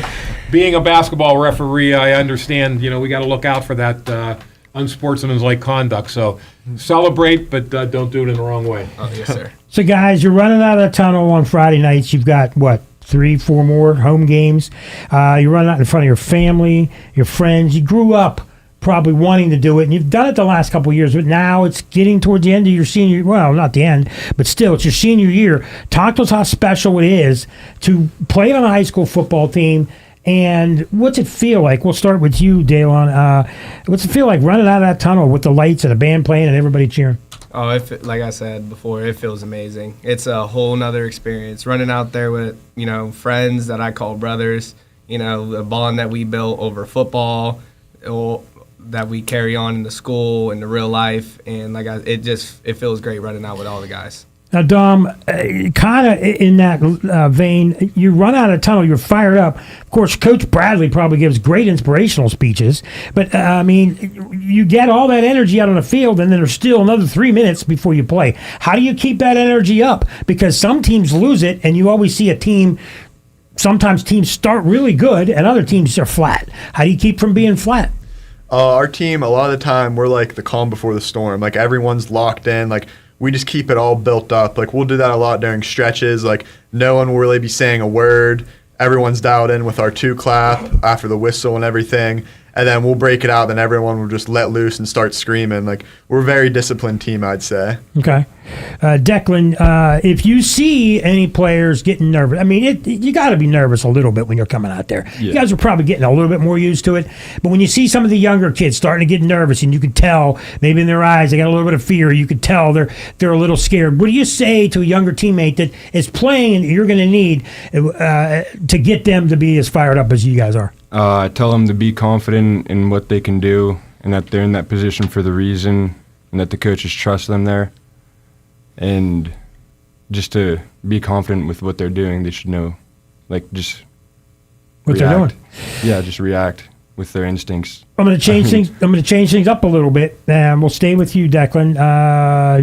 know. Being a basketball referee, I understand, we got to look out for that unsportsmanlike conduct. So celebrate, but don't do it in the wrong way. Oh, yes, sir. So, guys, you're running out of the tunnel on Friday nights. You've got, 3-4 more home games. You're running out in front of your family, your friends. You grew up probably wanting to do it, and you've done it the last couple of years, but now it's getting towards the end of your senior year. Well, not the end, but still, it's your senior year. Talk to us how special it is to play on a high school football team, and what's it feel like? We'll start with you, Daylon. What's it feel like running out of that tunnel with the lights and the band playing and everybody cheering? Oh, like I said before, it feels amazing. It's a whole nother experience. Running out there with, friends that I call brothers, the bond that we built over football, that we carry on in the school and the real life, and it feels great running out with all the guys. Now, Dom, kind of in that vein, you run out of tunnel, you're fired up. Of course, Coach Bradley probably gives great inspirational speeches, but, you get all that energy out on the field, and then there's still another 3 minutes before you play. How do you keep that energy up? Because some teams lose it, and you always see sometimes teams start really good, and other teams are flat. How do you keep from being flat? Our team, a lot of the time, we're like the calm before the storm. Like, everyone's locked in. Like, we just keep it all built up. Like, we'll do that a lot during stretches. Like, no one will really be saying a word. everyone's dialed in with our 2 clap after the whistle and everything. And then we'll break it out, then everyone will just let loose and start screaming. Like, we're a very disciplined team, I'd say. Okay. Declan, if you see any players getting nervous, I mean, you got to be nervous a little bit when you're coming out there. You guys are probably getting a little bit more used to it. But when you see some of the younger kids starting to get nervous, and you can tell maybe in their eyes they got a little bit of fear, you can tell they're a little scared. What do you say to a younger teammate that is playing and you're going to need to get them to be as fired up as you guys are? I tell them to be confident in what they can do and that they're in that position for the reason and that the coaches trust them there. And just to be confident with what they're doing, they should know, like, just what react. they're doing. Yeah, just react with their instincts. I'm going to change things. I'm going to change things up a little bit, and we'll stay with you, Declan.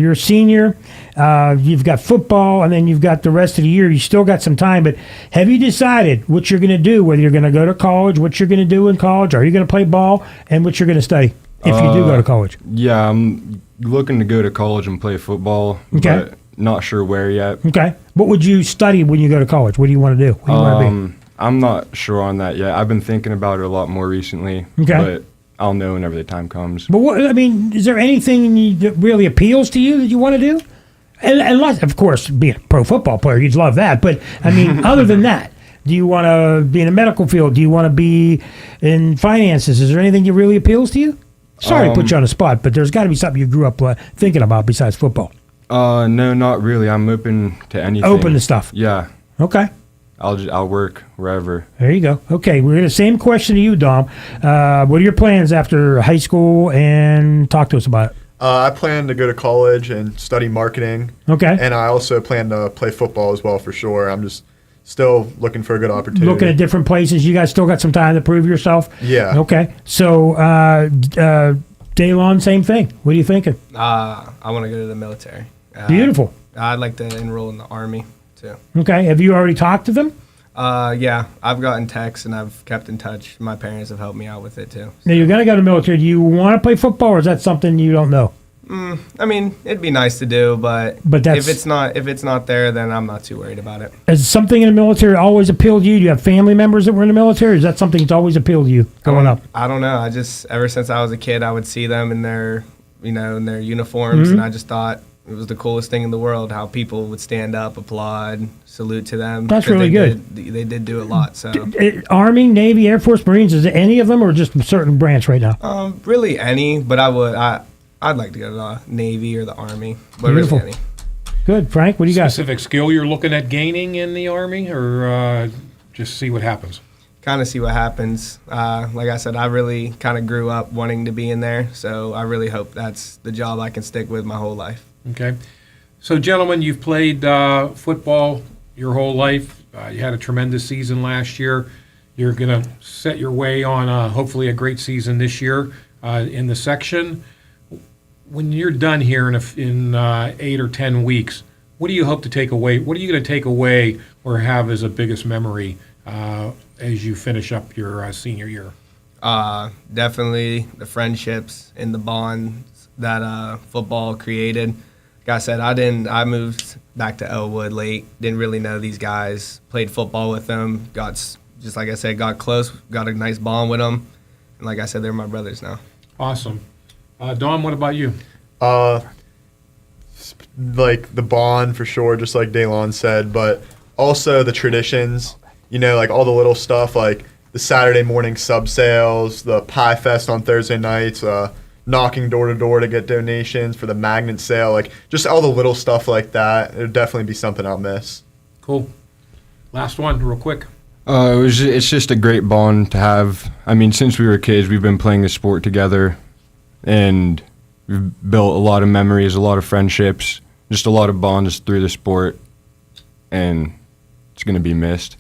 You're a senior. You've got football, and then you've got the rest of the year. You still got some time, but have you decided what you're going to do? Whether you're going to go to college, what you're going to do in college, are you going to play ball, and what you're going to study if you do go to college? Yeah, I'm looking to go to college and play football, Okay. but not sure where yet. Okay. What would you study when you go to college? What do you want to do? What do you want to be? I'm not sure on that yet. I've been thinking about it a lot more recently, Okay. but I'll know whenever the time comes. But what, I mean, is there anything that really appeals to you that you want to do? And unless, of course, being a pro football player, you'd love that. But I mean, other than that, do you want to be in a medical field? Do you want to be in finances? Is there anything that really appeals to you? Sorry to put you on the spot, but there's got to be something you grew up thinking about besides football. No, not really. I'm open to anything. Open to stuff. Yeah. Okay. I'll work wherever. There you go. Okay, we're going to same question to you, Dom. What are your plans after high school? And talk to us about it. I plan to go to college and study marketing. Okay. And I also plan to play football as well, for sure. I'm just still looking for a good opportunity. Looking at different places. You guys still got some time to prove yourself? Yeah. Okay. So, Daylon, same thing. What are you thinking? I want to go to the military. Beautiful. I'd like to enroll in the Army, too. Okay. Have you already talked to them? Yeah, I've gotten texts and I've kept in touch. My parents have helped me out with it, too. Now, you're going to go to the military. Do you want to play football, or is that something you don't know? I mean, it'd be nice to do, but that's- if it's not there, then I'm not too worried about it. Has something in the military always appealed to you? Do you have family members that were in the military? Or is that something that's always appealed to you growing up? I don't know. I just, ever since I was a kid, I would see them in their, in their uniforms, and I just thought it was the coolest thing in the world how people would stand up, applaud, salute to them. That's 'Cause really good. They did do a lot. So Army, Navy, Air Force, Marines, is it any of them or just a certain branch right now? really any, but I'd like to go to the Navy or the Army, but Beautiful. really any. Good. Frank, what do you got? Specific skill you're looking at gaining in the Army, or just see what happens? Kind of see what happens. Like I said, I really kind of grew up wanting to be in there, so I really hope that's the job I can stick with my whole life. Okay. So, gentlemen, you've played football your whole life. You had a tremendous season last year. You're going to set your way on hopefully a great season this year in the section. When you're done here in 8 or 10 weeks, what do you hope to take away? What are you going to take away or have as a biggest memory as you finish up your senior year? Definitely the friendships and the bonds that football created. Like I said, I moved back to Elwood late. Didn't really know these guys. Played football with them. Just like I said, got close. Got a nice bond with them. And like I said, they're my brothers now. Awesome. Dawn, what about you? Like the bond for sure, just like Daylon said, but also the traditions, like all the little stuff, like the Saturday morning sub sales, the pie fest on Thursday nights, knocking door to door to get donations for the magnet sale, like just all the little stuff like that. It would definitely be something I'll miss. Cool. Last one, real quick. It's just a great bond to have. I mean, since we were kids, we've been playing the sport together, and we've built a lot of memories, a lot of friendships, just a lot of bonds through the sport, and it's going to be missed.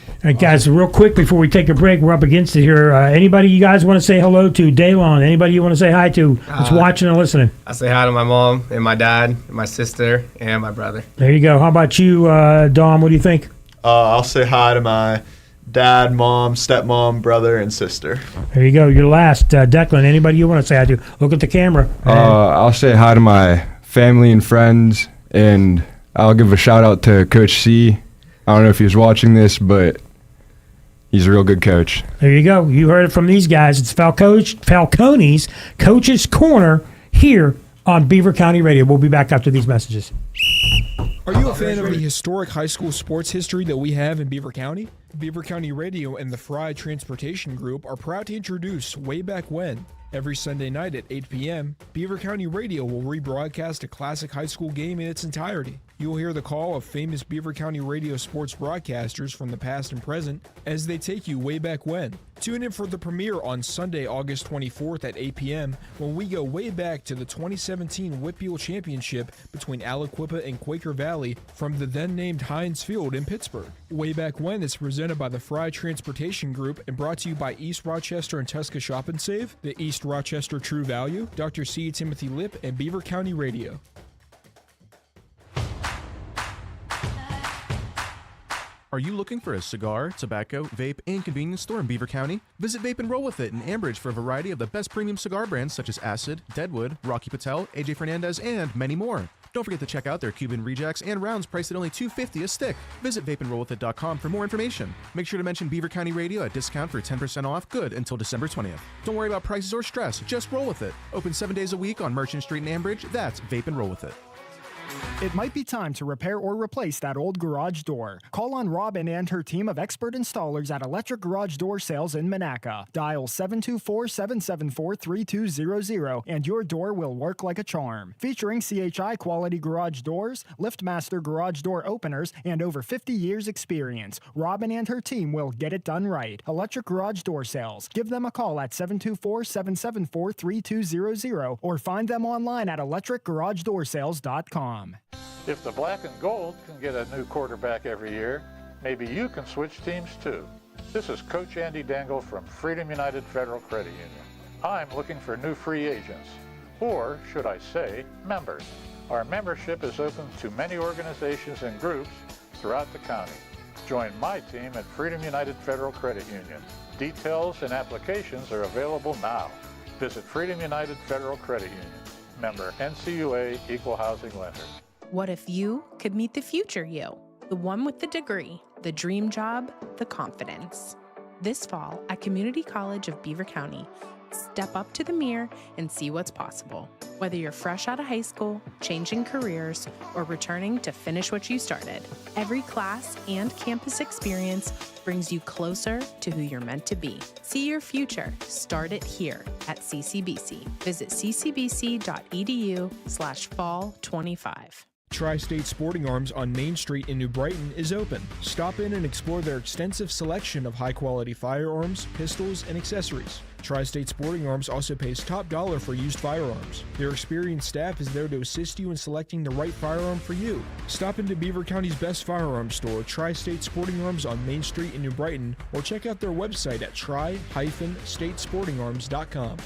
All right, guys, real quick before we take a break, we're up against it here. Anybody you guys want to say hello to? Daylon, anybody you want to say hi to that's watching and listening? I say hi to my mom and my dad and my sister and my brother. There you go. How about you, Dom? What do you think? I'll say hi to my dad, mom, stepmom, brother, and sister. There you go. You're last. Declan, anybody you want to say hi to? Look at the camera. I'll say hi to my family and friends, and I'll give a shout out to Coach C. I don't know if he was watching this, but he's a real good coach. There you go. You heard it from these guys. It's Falcone's Coach's Corner here on Beaver County Radio. We'll be back after these messages. Are you a fan of the historic high school sports history that we have in Beaver County? Beaver County Radio and the Fry Transportation Group are proud to introduce Way Back When. Every Sunday night at 8 p.m., Beaver County Radio will rebroadcast a classic high school game in its entirety. You will hear the call of famous Beaver County Radio sports broadcasters from the past and present as they take you way back when. Tune in for the premiere on Sunday, August 24th at 8 p.m. when we go way back to the 2017 WPIAL Championship between Aliquippa and Quaker Valley from the then-named Heinz Field in Pittsburgh. Way Back When is presented by the Fry Transportation Group and brought to you by East Rochester and Tuska Shop and Save, the East Rochester True Value, Dr. C. Timothy Lip, and Beaver County Radio. Are you looking for a cigar, tobacco, vape, and convenience store in Beaver County? Visit Vape and Roll With It in Ambridge for a variety of the best premium cigar brands such as Acid, Deadwood, Rocky Patel, AJ Fernandez, and many more. Don't forget to check out their Cuban rejects and rounds priced at only $2.50 a stick. Visit vapeandrollwithit.com for more information. Make sure to mention Beaver County Radio at discount for 10% off, good until December 20th. Don't worry about prices or stress, just roll with it. Open 7 days a week on Merchant Street in Ambridge. That's Vape and Roll With It. It might be time to repair or replace that old garage door. Call on Robin and her team of expert installers at Electric Garage Door Sales in Monaca. Dial 724-774-3200 and your door will work like a charm. Featuring CHI quality garage doors, LiftMaster garage door openers, and over 50 years experience, Robin and her team will get it done right. Electric Garage Door Sales. Give them a call at 724-774-3200 or find them online at electricgaragedoorsales.com. If the black and gold can get a new quarterback every year, maybe you can switch teams too. This is Coach Andy Dangle from Freedom United Federal Credit Union. I'm looking for new free agents, or should I say, members. Our membership is open to many organizations and groups throughout the county. Join my team at Freedom United Federal Credit Union. Details and applications are available now. Visit Freedom United Federal Credit Union. Member NCUA Equal Housing Lender. What if you could meet the future you? The one with the degree, the dream job, the confidence. This fall at Community College of Beaver County, step up to the mirror and see what's possible. Whether you're fresh out of high school, changing careers, or returning to finish what you started, every class and campus experience brings you closer to who you're meant to be. See your future. Start it here at CCBC. Visit ccbc.edu/fall25. Tri-State Sporting Arms on Main Street in New Brighton is open. Stop in and explore their extensive selection of high-quality firearms, pistols, and accessories. Tri-State Sporting Arms also pays top dollar for used firearms. Their experienced staff is there to assist you in selecting the right firearm for you. Stop into Beaver County's best firearms store, Tri-State Sporting Arms on Main Street in New Brighton, or check out their website at tri-statesportingarms.com.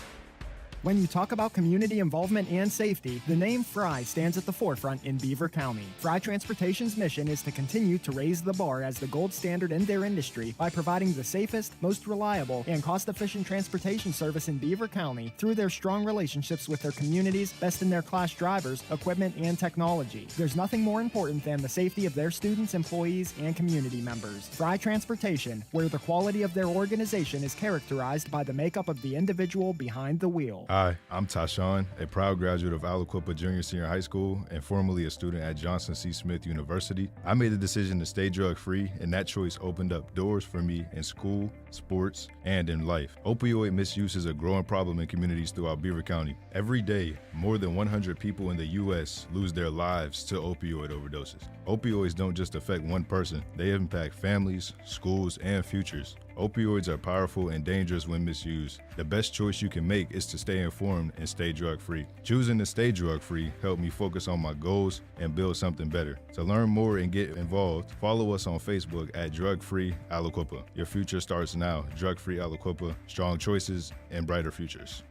When you talk about community involvement and safety, the name Fry stands at the forefront in Beaver County. Fry Transportation's mission is to continue to raise the bar as the gold standard in their industry by providing the safest, most reliable, and cost-efficient transportation service in Beaver County through their strong relationships with their communities, best-in-their-class drivers, equipment, and technology. There's nothing more important than the safety of their students, employees, and community members. Fry Transportation, where the quality of their organization is characterized by the makeup of the individual behind the wheel. Hi, I'm Tashawn, a proud graduate of Aliquippa Junior Senior High School and formerly a student at Johnson C. Smith University. I made the decision to stay drug-free, and that choice opened up doors for me in school, sports, and in life. Opioid misuse is a growing problem in communities throughout Beaver County. Every day, more than 100 people in the U.S. lose their lives to opioid overdoses. Opioids don't just affect one person, they impact families, schools, and futures. Opioids are powerful and dangerous when misused. The best choice you can make is to stay informed and stay drug-free. Choosing to stay drug-free helped me focus on my goals and build something better. To learn more and get involved, follow us on Facebook at Drug Free Aliquippa. Your future starts now. Drug Free Aliquippa, strong choices and brighter futures.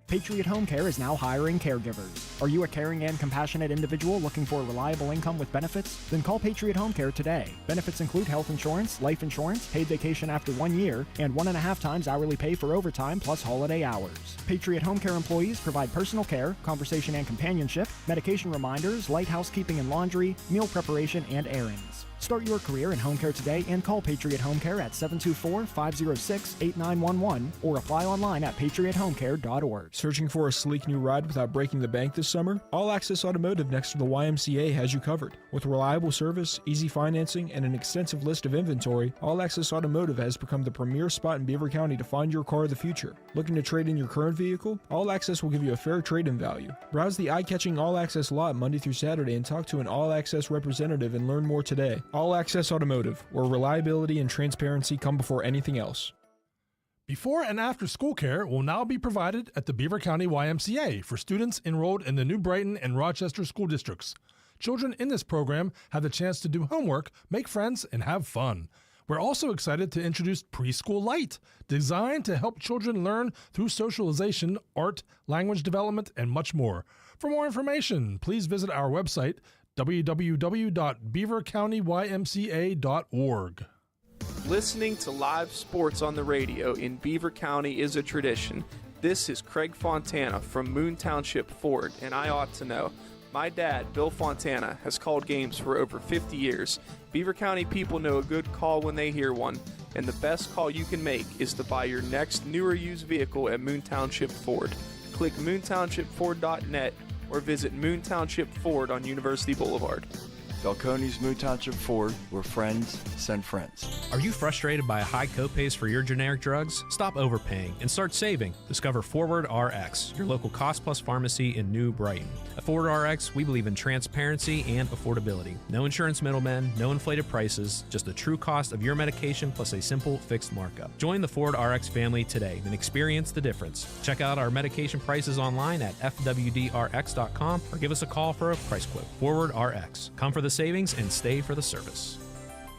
Patriot Home Care is now hiring caregivers. Are you a caring and compassionate individual looking for a reliable income with benefits? Then call Patriot Home Care today. Benefits include health insurance, life insurance, paid vacation after 1 year, and 1.5 times hourly pay for overtime plus holiday hours. Patriot Home Care employees provide personal care, conversation and companionship, medication reminders, light housekeeping and laundry, meal preparation, and errands. Start your career in home care today and call Patriot Home Care at 724-506-8911 or apply online at patriothomecare.org. Searching for a sleek new ride without breaking the bank this summer? All Access Automotive next to the YMCA has you covered. With reliable service, easy financing, and an extensive list of inventory, All Access Automotive has become the premier spot in Beaver County to find your car of the future. Looking to trade in your current vehicle? All Access will give you a fair trade-in value. Browse the eye-catching All Access lot Monday through Saturday and talk to an All Access representative and learn more today. All Access Automotive, where reliability and transparency come before anything else. Before and after school care will now be provided at the Beaver County YMCA for students enrolled in the New Brighton and Rochester school districts. Children in this program have the chance to do homework, make friends, and have fun. We're also excited to introduce Preschool Light, designed to help children learn through socialization, art, language development, and much more. For more information, please visit our website, www.beavercountymca.org. Listening to live sports on the radio in Beaver County is a tradition. This is Craig Fontana from Moon Township Ford, and I ought to know. My dad, Bill Fontana, has called games for over 50 years. Beaver County people know a good call when they hear one, and the best call you can make is to buy your next new or used vehicle at Moon Township Ford. Click moontownshipford.net or visit Moon Township Ford on University Boulevard. Falcone's Moon Township Ford, where friends send friends. Are you frustrated by high copays for your generic drugs? Stop overpaying and start saving. Discover Forward RX, your local cost plus pharmacy in New Brighton. At Forward RX, we believe in transparency and affordability. No insurance middlemen, no inflated prices, just the true cost of your medication plus a simple fixed markup. Join the Forward RX family today and experience the difference. Check out our medication prices online at fwdrx.com or give us a call for a price quote. Forward RX. Come for the savings and stay for the service.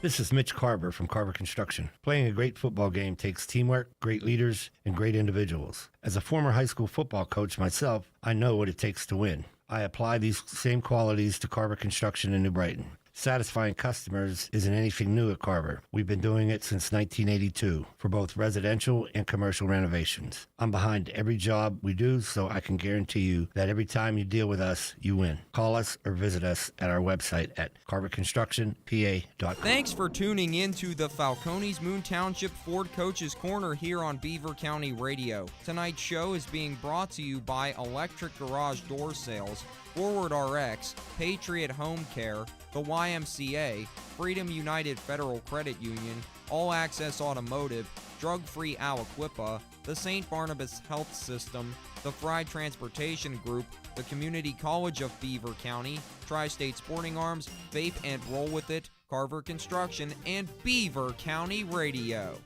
This is Mitch Carver from Carver Construction. Playing a great football game takes teamwork, great leaders, and great individuals. As a former high school football coach myself, I know what it takes to win. I apply these same qualities to Carver Construction in New Brighton. Satisfying customers isn't anything new at Carver. We've been doing it since 1982 for both residential and commercial renovations. I'm behind every job we do, so I can guarantee you that every time you deal with us, you win. Call us or visit us at our website at carverconstructionpa.com. Thanks for tuning in to the Falcones Moon Township Ford Coach's Corner here on Beaver County Radio. Tonight's show is being brought to you by Electric Garage Door Sales, Forward RX, Patriot Home Care, the YMCA, Freedom United Federal Credit Union, All Access Automotive, Drug Free Aliquippa, the St. Barnabas Health System, the Fry Transportation Group, the Community College of Beaver County, Tri-State Sporting Arms, Vape and Roll With It, Carver Construction, and Beaver County Radio.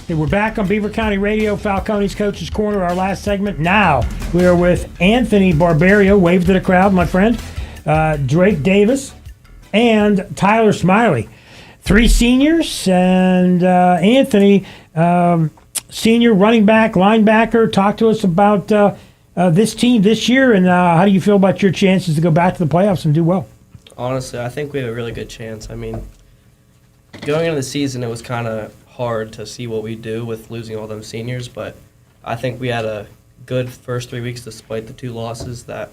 Hey, we're back on Beaver County Radio, Falcones Coach's Corner, our last segment. Now, we are with Anthony Barbario, wave to the crowd, my friend, Drake Davis, and Tyler Smiley. Three seniors, and Anthony, senior running back, linebacker. Talk to us about this team this year, and how do you feel about your chances to go back to the playoffs and do well? Honestly, I think we have a really good chance. I mean, going into the season, it was kind of hard to see what we do with losing all them seniors, but I think we had a good first 3 weeks despite the two losses that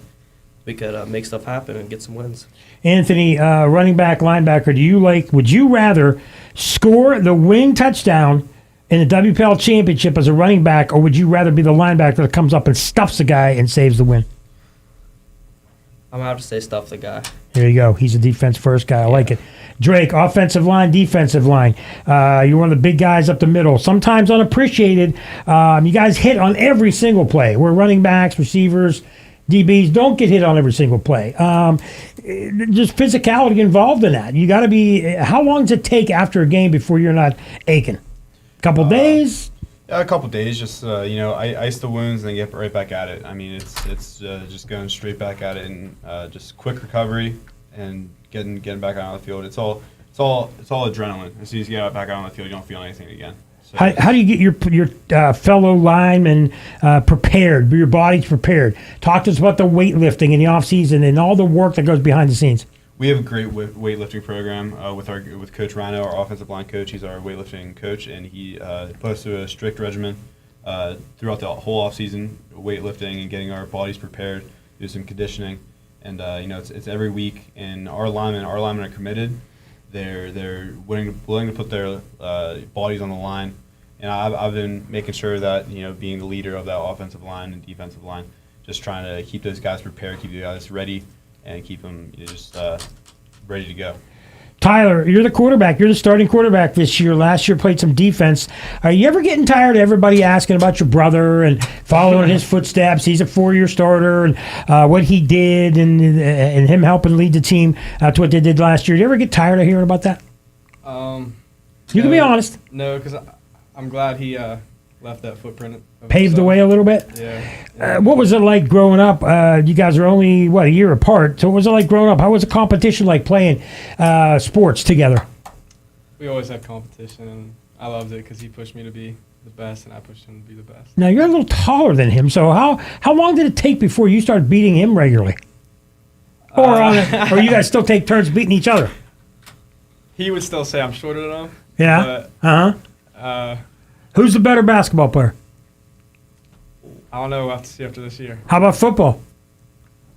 we could make stuff happen and get some wins. Anthony, running back, linebacker, would you rather score the winning touchdown in the WPL championship as a running back, or would you rather be the linebacker that comes up and stuffs the guy and saves the win? I'm going to have to say stuff the guy. There you go. He's a defense first guy. I like it. Drake, offensive line, defensive line. You're one of the big guys up the middle. Sometimes unappreciated. You guys hit on every single play. We're running backs, receivers, DBs don't get hit on every single play. Just physicality involved in that. You got to be. How long does it take after a game before you're not aching? A couple days. Yeah, a couple days. Just ice the wounds and then get right back at it. I mean, it's just going straight back at it and just quick recovery and getting back out on the field. It's all adrenaline. As soon as you get back out on the field, you don't feel anything again. So how do you get your fellow linemen prepared, your body's prepared? Talk to us about the weightlifting in the off season and all the work that goes behind the scenes. We have a great weightlifting program with Coach Rhino, our offensive line coach. He's our weightlifting coach, and he put us through a strict regimen throughout the whole off season, weightlifting and getting our bodies prepared, do some conditioning, and it's every week. And our linemen are committed. They're willing to put their bodies on the line, and I've been making sure that being the leader of that offensive line and defensive line, just trying to keep those guys prepared, keep the guys ready, and keep them just ready to go. Tyler, you're the quarterback. You're the starting quarterback this year. Last year played some defense. Are you ever getting tired of everybody asking about your brother and following in his footsteps? He's a 4-year starter, and what he did, and him helping lead the team to what they did last year. Do you ever get tired of hearing about that? You can be honest. No, because I'm glad he left that footprint. Paved the way a little bit? Yeah. What was it like growing up? You guys are only, a year apart. So what was it like growing up? How was the competition like playing sports together? We always had competition, and I loved it because he pushed me to be the best, and I pushed him to be the best. Now, you're a little taller than him, so how long did it take before you started beating him regularly? Or you guys still take turns beating each other? He would still say I'm shorter than him. Yeah? Who's the better basketball player? I don't know. We'll have to see after this year. How about football?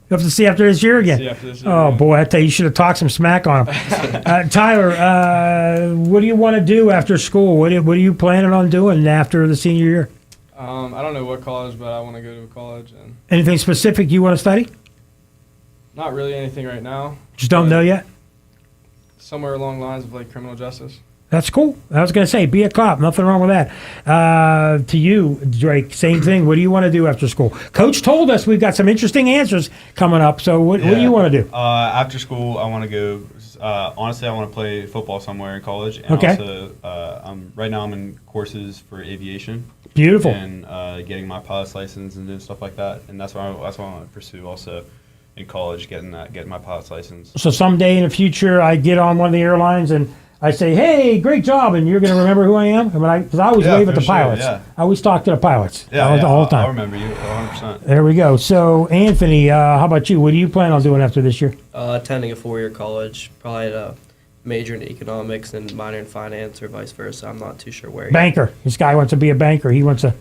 You have to see after this year again. See after this year, oh, yeah. boy, I tell you should have talked some smack on him. Tyler, what do you want to do after school? What are you planning on doing after the senior year? I don't know what college, but I want to go to a college. And Anything specific you want to study? not really anything right now. Just don't know yet? Somewhere along the lines of like criminal justice. That's cool. I was going to say, be a cop. Nothing wrong with that. To you, Drake, same thing. What do you want to do after school? Coach told us we've got some interesting answers coming up. So what do you want to do? After school, I want to go. Honestly, I want to play football somewhere in college. And Okay. Also, right now I'm in courses for aviation. Beautiful. And getting my pilot's license and doing stuff like that. And that's what I want to pursue also in college, getting my pilot's license. So someday in the future, I get on one of the airlines and I say, hey, great job, and you're going to remember who I am? Because I always wave at the pilots. Yeah. I always talk to the pilots all the time. I'll remember you 100%. There we go. So, Anthony, how about you? What do you plan on doing after this year? Attending a 4-year college, probably a major in economics and minor in finance or vice versa. I'm not too sure where. yet. Banker. This guy wants to be a banker. He wants to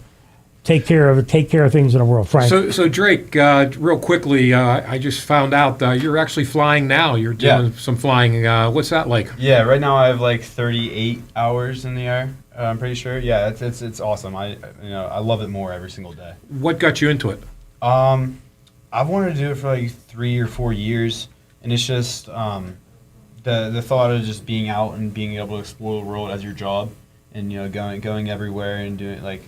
take care of things in the world. Frank. So Drake, real quickly, I just found out you're actually flying now. You're doing some flying. What's that like? Yeah, right now I have like 38 hours in the air. I'm pretty sure. Yeah, it's awesome. I love it more every single day. What got you into it? I've wanted to do it for like 3 or 4 years, and it's just the thought of just being out and being able to explore the world as your job, and going everywhere and doing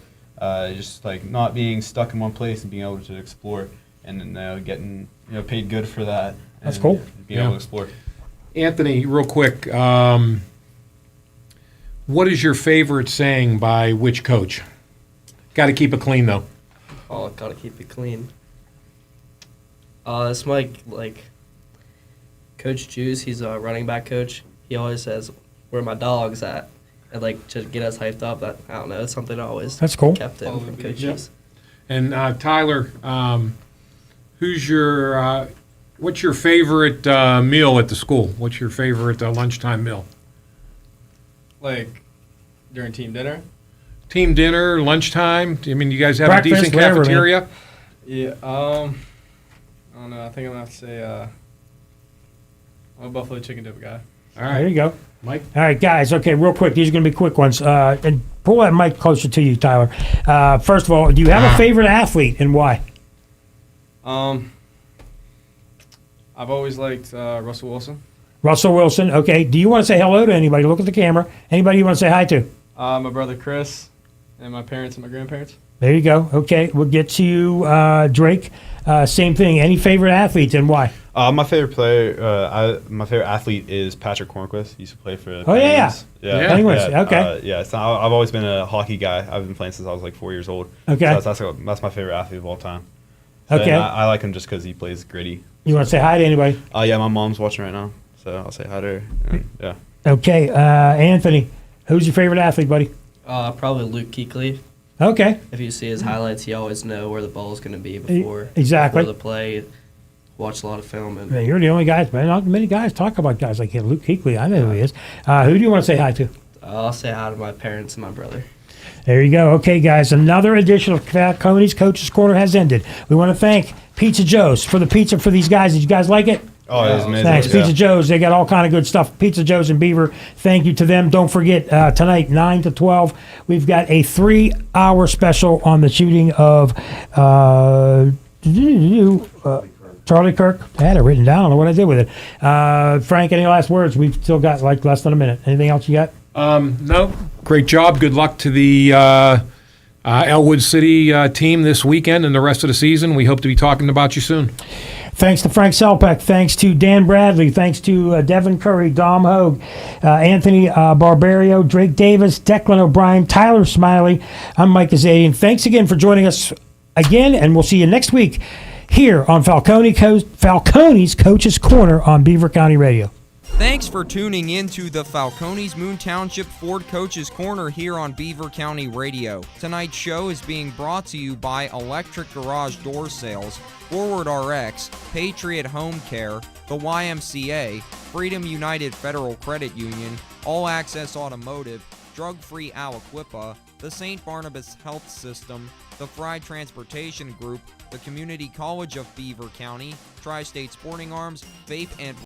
just like not being stuck in one place and being able to explore, and getting paid good for that. That's and cool. Being able to explore. Anthony, real quick, what is your favorite saying by which coach? Got to keep it clean, though. Oh, gotta keep it clean. It's like Coach Juice. He's a running back coach. He always says, "Where my dogs at?" And like to get us hyped up. That I don't know. It's something I always That's cool. kept in from Coach Juice. And Tyler, what's your favorite meal at the school? What's your favorite lunchtime meal? Like during team dinner. Team dinner, lunchtime. I mean, you guys have Breakfast, a decent whatever, man. cafeteria. Yeah. I don't know. I think I'm gonna have to say I'm a buffalo chicken dip guy. All right. There you go. Mike? All right, guys. Okay, real quick. These are going to be quick ones. And pull that mic closer to you, Tyler. First of all, do you have a favorite athlete and why? I've always liked Russell Wilson. Russell Wilson. Okay. Do you want to say hello to anybody? Look at the camera. Anybody you want to say hi to? My brother Chris, and my parents and my grandparents. There you go. Okay. We'll get to you, Drake. Same thing. Any favorite athletes and why? My favorite player, my favorite athlete is Patrick Hornquist. He used to play for the Penguins. Penguins. Okay. I've always been a hockey guy. I've been playing since I was like 4 years old. Okay. So that's my favorite athlete of all time. So, Okay. and I like him just because he plays gritty. You want to say hi to anybody? Yeah, my mom's watching right now, so I'll say hi to her. And, yeah. Okay. Anthony, who's your favorite athlete, buddy? Probably Luke Kuechly. Okay. If you see his highlights, he always know where the ball's going to be before Exactly. before the play. Watch a lot of film. And Man, you're the only guys, man. Not many guys talk about guys like him. Luke Kuechly, I know who he is. Who do you want to say hi to? I'll say hi to my parents and my brother. There you go. Okay, guys, another edition of Falcone's Coach's Corner has ended. We want to thank Pizza Joe's for the pizza for these guys. Did you guys like it? Oh, it was amazing. Thanks, Yeah. Pizza Joe's. They got all kind of good stuff. Pizza Joe's in Beaver. Thank you to them. Don't forget, tonight, 9 to 12, we've got a 3-hour special on the shooting of Charlie Kirk. I had it written down. I don't know what I did with it. Frank, any last words? We've still got like less than a minute. Anything else you got? No. Great job. Good luck to the Elwood City team this weekend and the rest of the season. We hope to be talking about you soon. Thanks to Frank Selpeck. Thanks to Dan Bradley. Thanks to Devin Curry, Dom Hogue, Anthony Barbario, Drake Davis, Declan O'Brien, Tyler Smiley. I'm Mike Azadian. Thanks again for joining us again, and we'll see you next week here on Falcone's Coach's Corner on Beaver County Radio. Thanks for tuning in to the Falcone's Moon Township Ford Coach's Corner here on Beaver County Radio. Tonight's show is being brought to you by Electric Garage Door Sales, Forward RX, Patriot Home Care, the YMCA, Freedom United Federal Credit Union, All Access Automotive, Drug Free Aliquippa, the St. Barnabas Health System, the Fry Transportation Group, the Community College of Beaver County, Tri-State Sporting Arms, Vape and